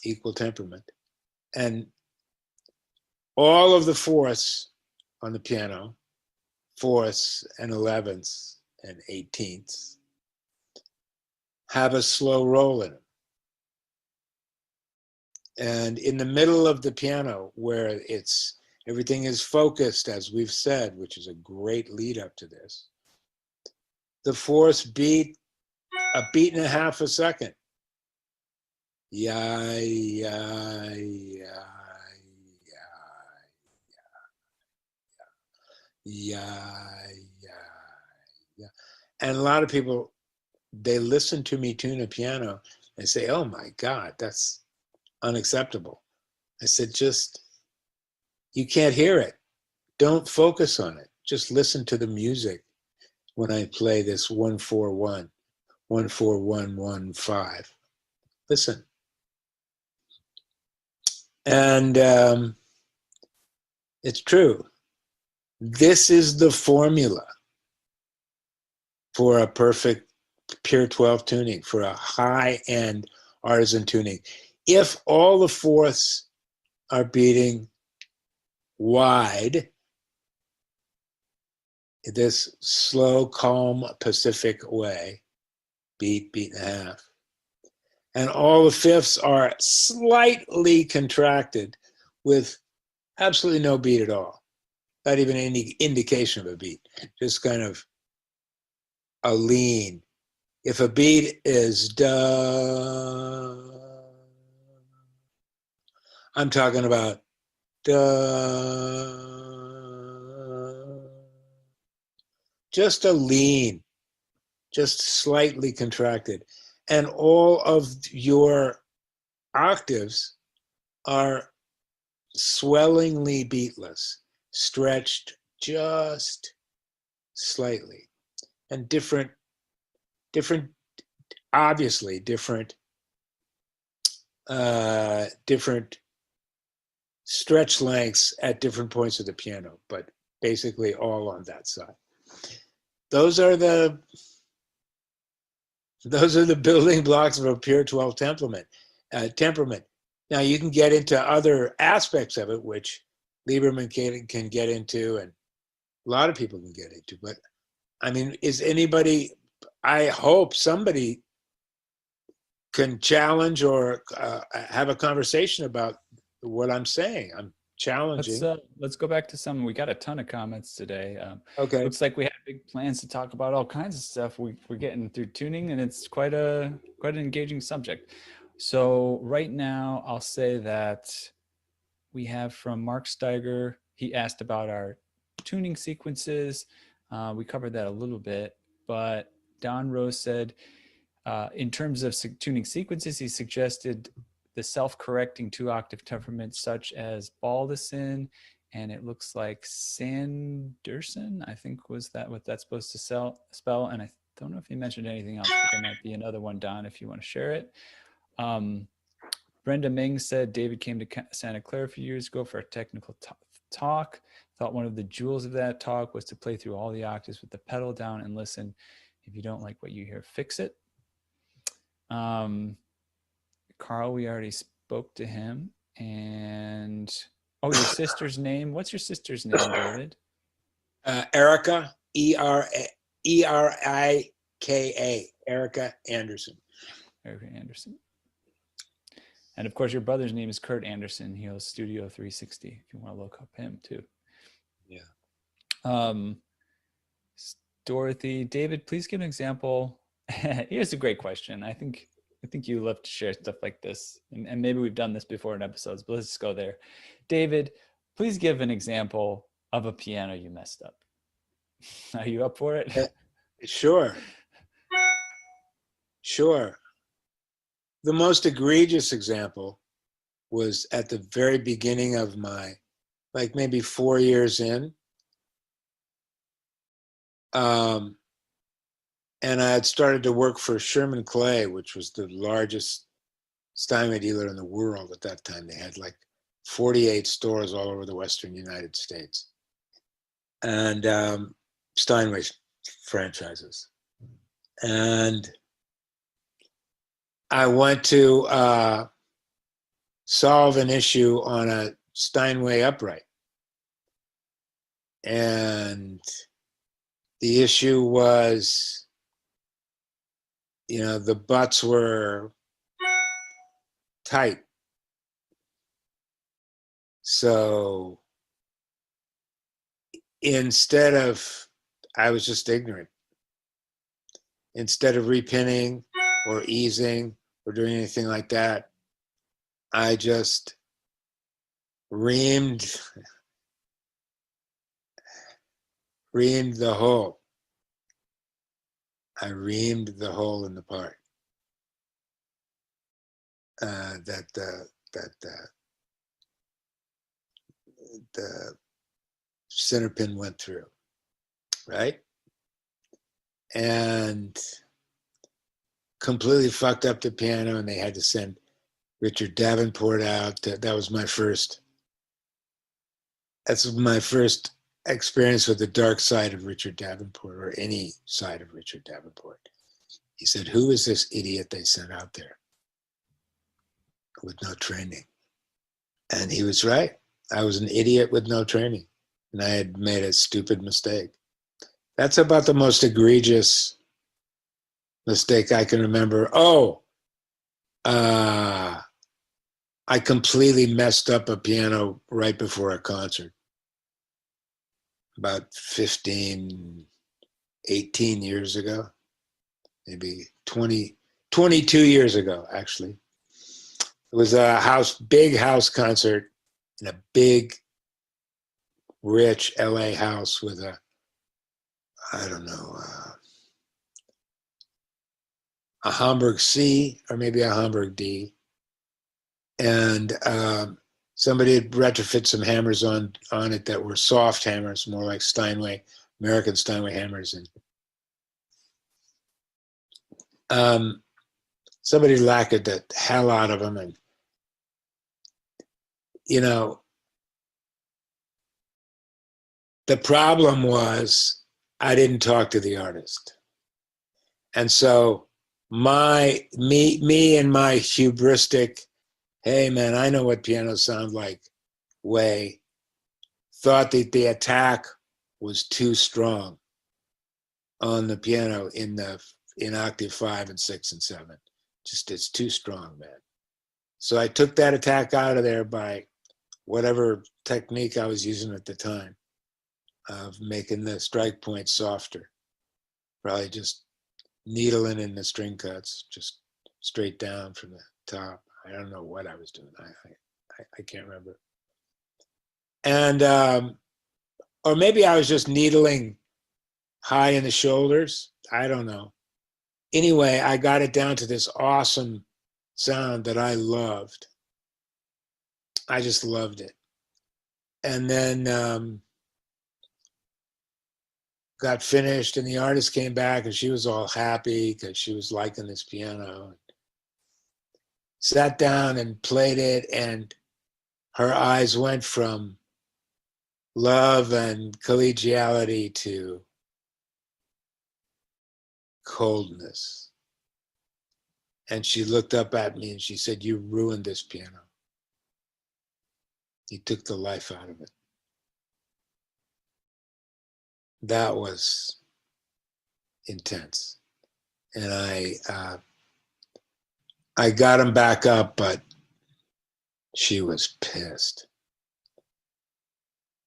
equal temperament. And all of the fourths on the piano, fourths and 11ths and 18ths, have a slow roll in them. And in the middle of the piano, where everything is focused, as we've said, which is a great lead up to this, the fourths beat a beat and a half a second. Yeah, yeah, yeah, yeah, yeah. And a lot of people, they listen to me tune a piano and say, oh my God, that's unacceptable. I said, you can't hear it. Don't focus on it. Just listen to the music when I play this 1-4-1, 1-4-1-1-5. Listen. And it's true. This is the formula for a perfect pure 12 tuning, for a high-end artisan tuning. If all the fourths are beating wide, this slow, calm, Pacific way, beat and a half, and all the fifths are slightly contracted with absolutely no beat at all, not even any indication of a beat, just kind of a lean. If a beat is da, I'm talking about da, just a lean, just slightly contracted. And all of your octaves are swellingly beatless, stretched just slightly, and different, obviously different stretch lengths at different points of the piano, but basically all on that side. Those are the building blocks of a pure 12 temperament. Now you can get into other aspects of it, which Lieberman can get into, and a lot of people can get into. But I mean, I hope somebody can challenge or have a conversation about what I'm saying. I'm challenging. Let's go back to some. We got a ton of comments today. Okay. Looks like we have big plans to talk about all kinds of stuff. We're getting through tuning, and it's quite an engaging subject. So right now, I'll say that we have from Mark Steiger. He asked about our tuning sequences. We covered that a little bit, but Don Rose said, in terms of tuning sequences, he suggested the self-correcting 2-octave temperaments such as Baldacin, and it looks like Sanderson, I think was that what that's supposed to spell. And I don't know if he mentioned anything else, but there might be another one, Don, if you want to share it. Brenda Ming said David came to Santa Clara a few years ago for a technical talk. Thought one of the jewels of that talk was to play through all the octaves with the pedal down and listen. If you don't like what you hear, fix it. Carl, we already spoke to him. And your sister's name. What's your sister's name, David? Erica, Erika, Erica Anderson. Erica Anderson. And of course, your brother's name is Kurt Anderson. He has Studio 360. If you want to look up him too. Yeah. Dorothy, David, please give an example. Here's a great question. I think you love to share stuff like this, and maybe we've done this before in episodes, but let's just go there. David, please give an example of a piano you messed up. Are you up for it? Sure. The most egregious example was at the very beginning of my, like maybe 4 years in. And I had started to work for Sherman Clay, which was the largest Steinway dealer in the world at that time. They had like 48 stores all over the Western United States. And Steinway franchises. And I went to solve an issue on a Steinway upright. And the issue was, the butts were tight. So I was just ignorant. Instead of repinning or easing or doing anything like that, I just reamed the hole. I reamed the hole in the part that the center pin went through, right? And completely fucked up the piano, and they had to send Richard Davenport out. That's my first experience with the dark side of Richard Davenport, or any side of Richard Davenport. He said, "Who is this idiot they sent out there with no training?" And he was right. I was an idiot with no training, and I had made a stupid mistake. That's about the most egregious mistake I can remember. I completely messed up a piano right before a concert. About 18 years ago, maybe 22 years ago, actually. It was a big house concert in a big, rich LA house with a Hamburg C or maybe a Hamburg D. And somebody had retrofit some hammers on it that were soft hammers, more like American Steinway hammers. And somebody lacquered the hell out of them. And, the problem was I didn't talk to the artist. And so me and my hubristic, hey man, I know what pianos sound like, way, thought that the attack was too strong on the piano in octave 5 and 6 and 7. Just, it's too strong, man. So I took that attack out of there by whatever technique I was using at the time of making the strike point softer. Probably just needling in the string cuts, just straight down from the top. I don't know what I was doing. I can't remember. And or maybe I was just needling high in the shoulders. I don't know. Anyway, I got it down to this awesome sound that I loved. I just loved it. And then got finished, and the artist came back, and she was all happy because she was liking this piano. Sat down and played it, and her eyes went from love and collegiality to coldness. And she looked up at me and she said, "You ruined this piano. You took the life out of it." That was intense. And I got him back up, but she was pissed.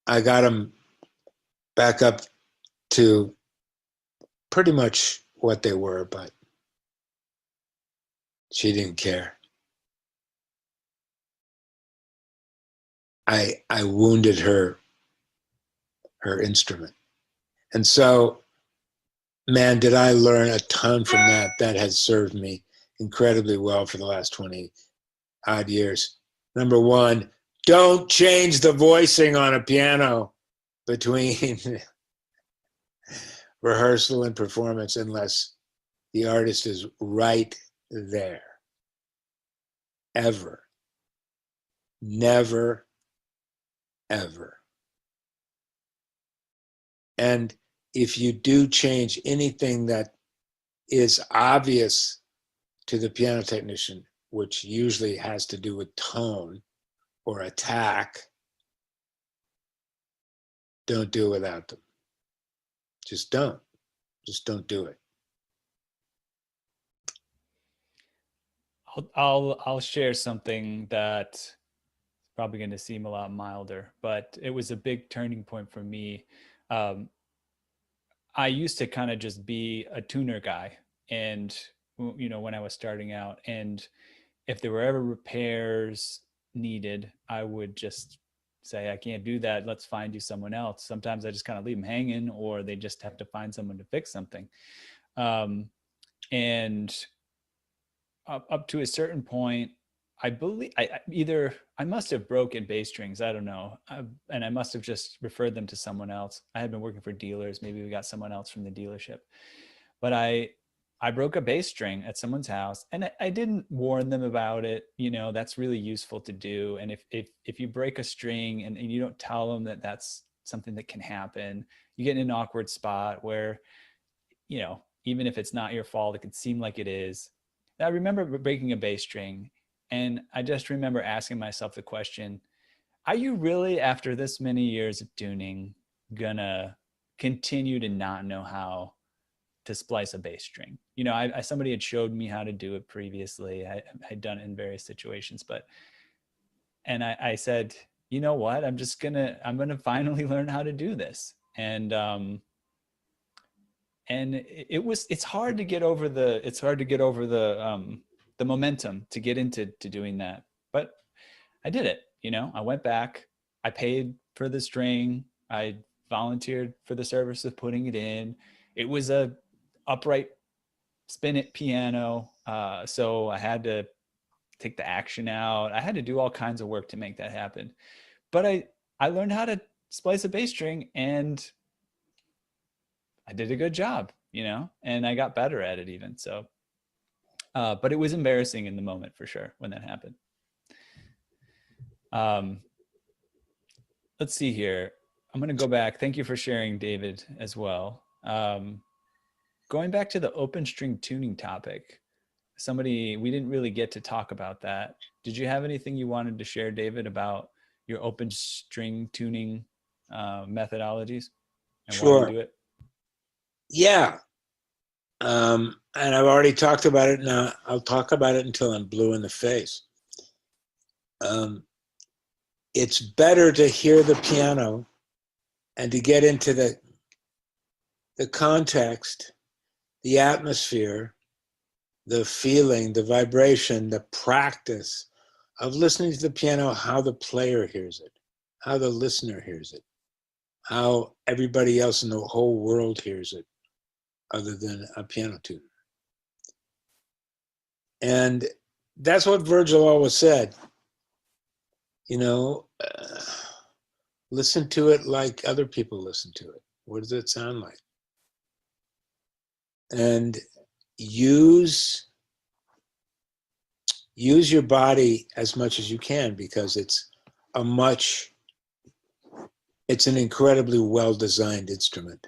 I got him back up to pretty much what they were, but she didn't care. I wounded her instrument. And so, man, did I learn a ton from that. That has served me incredibly well for the last 20 odd years. Number one, don't change the voicing on a piano between rehearsal and performance unless the artist is right there. Ever. Never, ever. And if you do change anything that is obvious to the piano technician, which usually has to do with tone or attack, don't do it without them. Just don't do it. I'll share something that's probably going to seem a lot milder, but it was a big turning point for me. I used to kind of just be a tuner guy, and when I was starting out, and if there were ever repairs needed, I would just say, "I can't do that. Let's find you someone else." Sometimes I just kind of leave them hanging, or they just have to find someone to fix something. And up to a certain point, I believe I must have broken bass strings. I don't know. And I must have just referred them to someone else. I had been working for dealers. Maybe we got someone else from the dealership, but I broke a bass string at someone's house, and I didn't warn them about it. That's really useful to do. And if you break a string and you don't tell them that that's something that can happen, you get in an awkward spot where, even if it's not your fault, it could seem like it is. I remember breaking a bass string, and I just remember asking myself the question, are you really, after this many years of tuning, gonna continue to not know how to splice a bass string? Somebody had showed me how to do it previously. I had done it in various situations, and I said, you know what, I'm gonna finally learn how to do this. And it's hard to get over the momentum to get into doing that. But I did it. I went back, I paid for the string, I volunteered for the service of putting it in. It was a upright spin it piano. So I had to take the action out. I had to do all kinds of work to make that happen. But I learned how to splice a bass string, and I did a good job, and I got better at it even. So, but it was embarrassing in the moment for sure when that happened. Let's see here. I'm going to go back. Thank you for sharing, David, as well. Going back to the open string tuning topic, we didn't really get to talk about that. Did you have anything you wanted to share, David, about your open string tuning methodologies and Sure. why you do it? Yeah. And I've already talked about it. Now I'll talk about it until I'm blue in the face. It's better to hear the piano and to get into the context, the atmosphere, the feeling, the vibration, the practice of listening to the piano, how the player hears it, how the listener hears it, how everybody else in the whole world hears it, other than a piano tuner. And that's what Virgil always said, you know, listen to it like other people listen to it. What does it sound like? And use your body as much as you can, because it's an incredibly well-designed instrument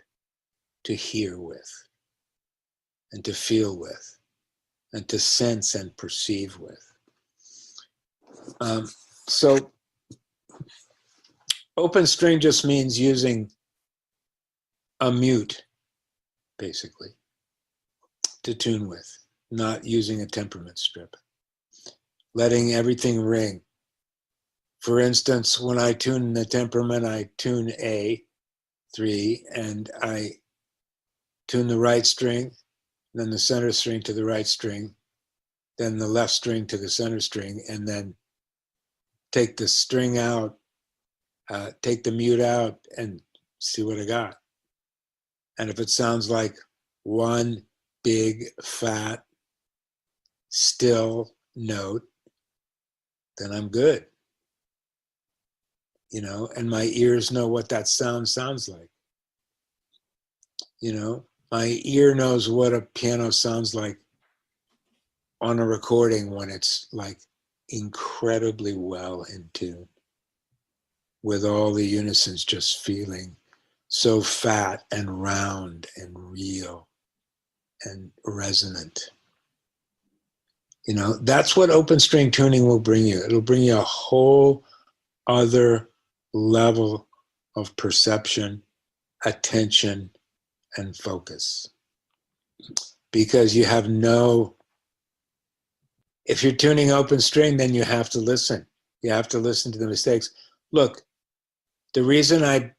to hear with and to feel with and to sense and perceive with. So open string just means using a mute, basically, to tune with, not using a temperament strip. Letting everything ring. For instance, when I tune the temperament, I tune A3, and I tune the right string, then the center string to the right string, then the left string to the center string, and then take the string out, take the mute out, and see what I got. And if it sounds like one big, fat, still note, then I'm good. You know, and my ears know what that sound sounds like. You know, my ear knows what a piano sounds like on a recording when it's like incredibly well in tune, with all the unisons just feeling so fat and round and real and resonant. You know, that's what open string tuning will bring you. It'll bring you a whole other level of perception, attention, and focus. Because you have if you're tuning open string, then you have to listen. You have to listen to the mistakes. Look, the reason I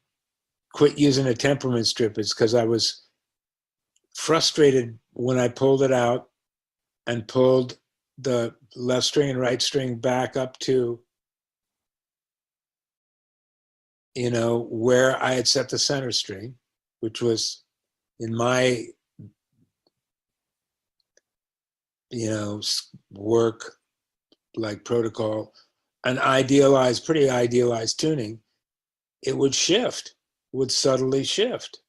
quit using a temperament strip is because I was frustrated when I pulled it out and pulled the left string and right string back up to, you know, where I had set the center string, which was in my, you know, work like protocol, an idealized, pretty idealized tuning. It would shift, would subtly shift,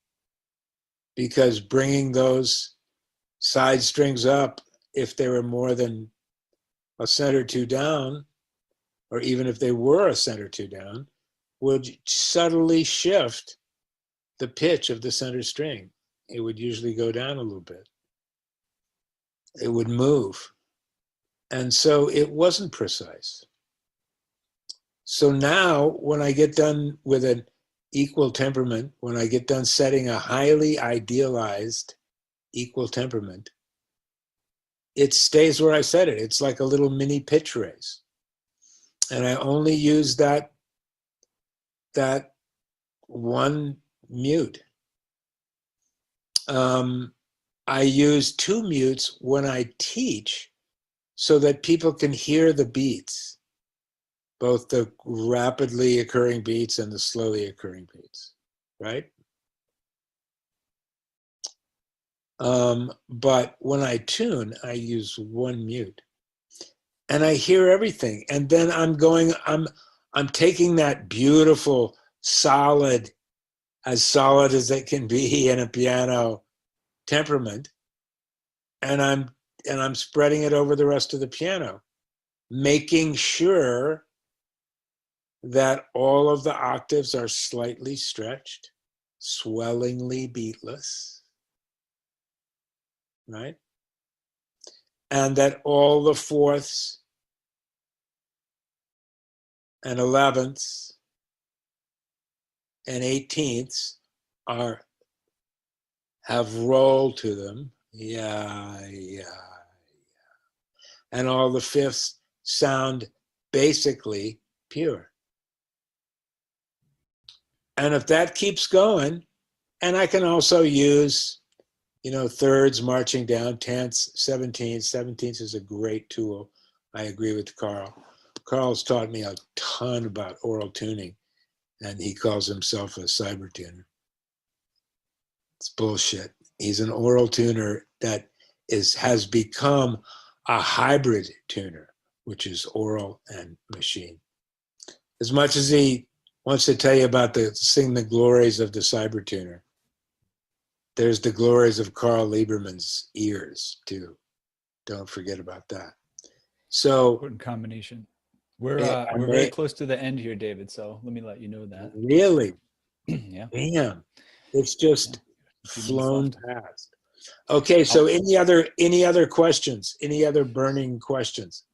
because bringing those side strings up, if they were more than a center two down, or even if they were a center two down, would subtly shift the pitch of the center string. It would usually go down a little bit. It would move. And so it wasn't precise. So now when I get done with an equal temperament, when I get done setting a highly idealized equal temperament, it stays where I set it. It's like a little mini pitch raise. And I only use that one mute. I use two mutes when I teach so that people can hear the beats, both the rapidly occurring beats and the slowly occurring beats, right? But when I tune, I use one mute. And I hear everything. And then I'm taking that beautiful, solid, as solid as it can be in a piano temperament, and I'm spreading it over the rest of the piano, making sure that all of the octaves are slightly stretched, swellingly beatless, right? And that all the fourths and 11ths and 18ths have roll to them. Yeah. And all the fifths sound basically pure. And if that keeps going, and I can also use thirds marching down, tenths, 17ths. 17ths is a great tool. I agree with Carl. Carl's taught me a ton about aural tuning, and he calls himself a cyber tuner. It's bullshit. He's an aural tuner that has become a hybrid tuner, which is aural and machine. As much as he wants to tell you about sing the glories of the cyber tuner, there's the glories of Carl Lieberman's ears too. Don't forget about that. So important combination. We're very close to the end here, David. So let me let you know that. Really? Yeah. Damn. It's just flown past. Okay, so any other questions? Any other burning questions?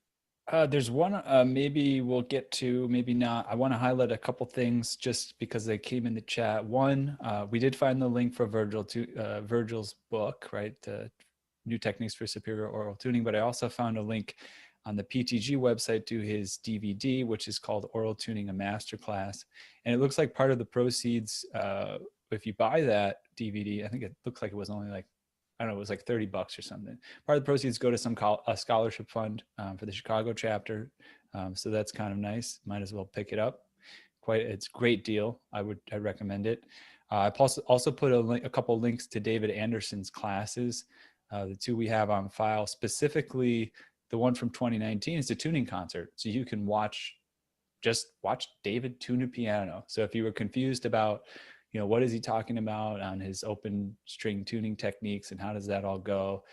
There's one maybe we'll get to, maybe not. I want to highlight a couple things just because they came in the chat. One, we did find the link for Virgil's book, right? New Techniques for Superior Aural Tuning, but I also found a link on the PTG website to his DVD, which is called Aural Tuning, a Masterclass. And it looks like part of the proceeds, if you buy that DVD, I think it looks like it was only like, I don't know, it was like $30 or something. Part of the proceeds go to some a scholarship fund for the Chicago chapter. So that's kind of nice. Might as well pick it up. It's a great deal. I'd recommend it. I also put a couple links to David Anderson's classes. The two we have on file, specifically the one from 2019 is the tuning concert. So you can watch David tune a piano. So if you were confused about, what is he talking about on his open string tuning techniques and how does that all go?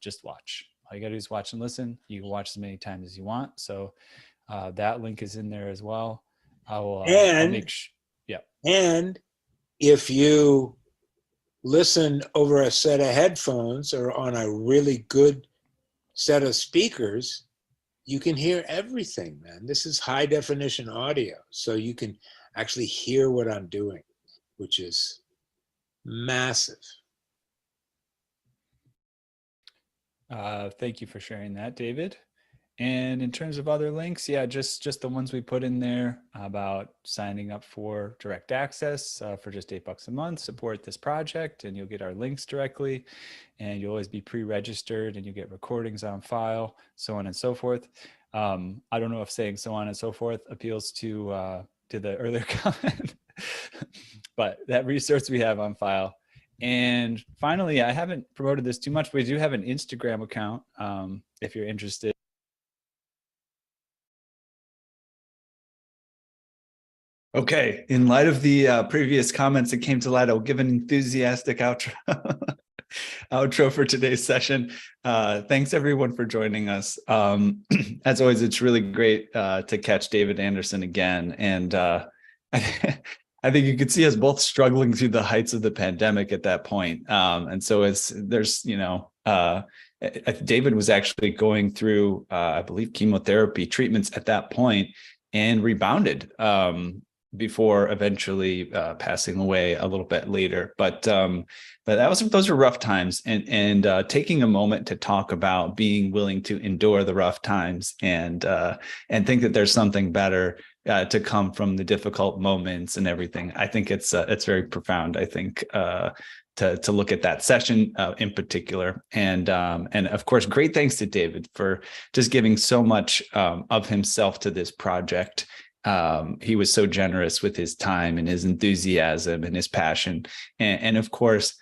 Just watch. All you gotta do is watch and listen. You can watch as many times as you want. So that link is in there as well. I'll make sure. Yeah. And if you listen over a set of headphones or on a really good set of speakers, you can hear everything, man. This is high definition audio. So you can actually hear what I'm doing, which is massive. Thank you for sharing that, David. And in terms of other links, yeah, just the ones we put in there about signing up for direct access for just $8 a month, support this project, and you'll get our links directly, and you'll always be pre-registered, and you get recordings on file, so on and so forth. I don't know if saying so on and so forth appeals to the earlier comment, but that resource we have on file. And finally, I haven't promoted this too much, but we do have an Instagram account if you're interested. Okay, in light of the previous comments that came to light, I'll give an enthusiastic outro for today's session. Thanks everyone for joining us. As always, it's really great to catch David Anderson again. And I think you could see us both struggling through the heights of the pandemic at that point. And so David was actually going through, I believe, chemotherapy treatments at that point and rebounded before eventually passing away a little bit later. But those were rough times, and taking a moment to talk about being willing to endure the rough times and think that there's something better to come from the difficult moments and everything. I think it's very profound. I think to look at that session in particular, and of course, great thanks to David for just giving so much of himself to this project. He was so generous with his time and his enthusiasm and his passion, and of course,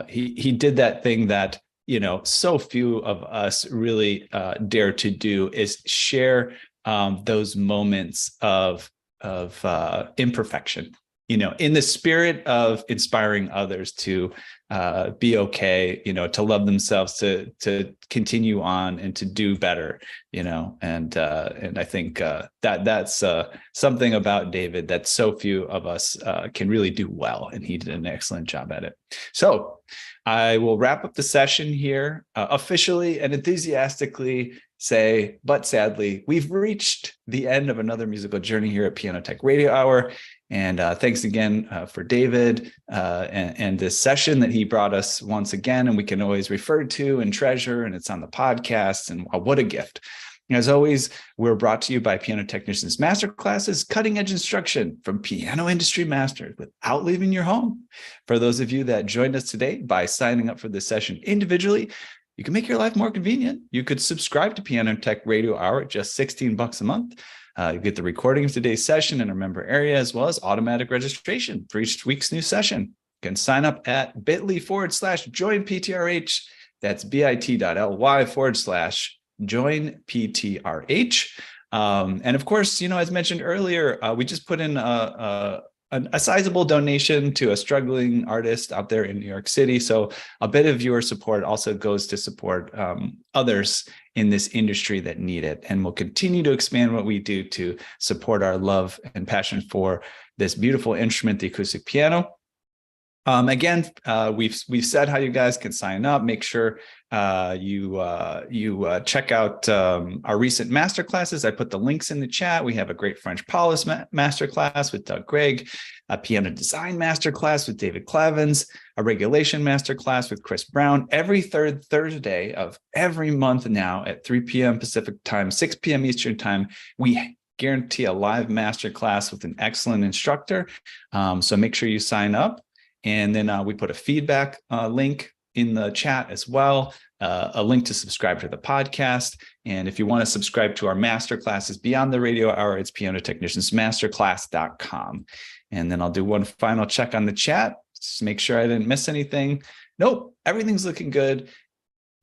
he did that thing that so few of us really dare to do, is share those moments of imperfection, in the spirit of inspiring others to be okay, to love themselves, to continue on and to do better, and I think that's something about David that so few of us can really do well, and he did an excellent job at it. So I will wrap up the session here officially and enthusiastically say, but sadly, we've reached the end of another musical journey here at Piano Tech Radio Hour. And thanks again for David and this session that he brought us once again, and we can always refer to and treasure, and it's on the podcast, and what a gift. As always, we're brought to you by Piano Technicians Masterclasses, cutting-edge instruction from piano industry masters without leaving your home. For those of you that joined us today by signing up for this session individually, you can make your life more convenient. You could subscribe to Piano Tech Radio Hour at just $16 a month. You get the recording of today's session in a member area, as well as automatic registration for each week's new session. You can sign up at bit.ly/join-PTRH. That's bit.ly/join-PTRH. And of course, as mentioned earlier, we just put in a sizable donation to a struggling artist out there in New York City. So a bit of your support also goes to support others in this industry that need it. And we'll continue to expand what we do to support our love and passion for this beautiful instrument, the acoustic piano. Again, we've said how you guys can sign up. Make sure you check out our recent masterclasses. I put the links in the chat. We have a great French Paulist masterclass with Doug Gregg, a piano design masterclass with David Clavins, a regulation masterclass with Chris Brown every third Thursday of every month now at 3 p.m. Pacific time, 6 p.m. Eastern time. We guarantee a live masterclass with an excellent instructor. So make sure you sign up. And then we put a feedback link in the chat as well, a link to subscribe to the podcast. And if you want to subscribe to our masterclasses beyond the radio hour, it's pianotechniciansmasterclass.com. And then I'll do one final check on the chat, just make sure I didn't miss anything. Nope, everything's looking good.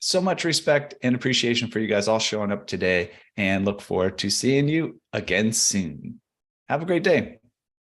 So much respect and appreciation for you guys all showing up today, and look forward to seeing you again soon. Have a great day.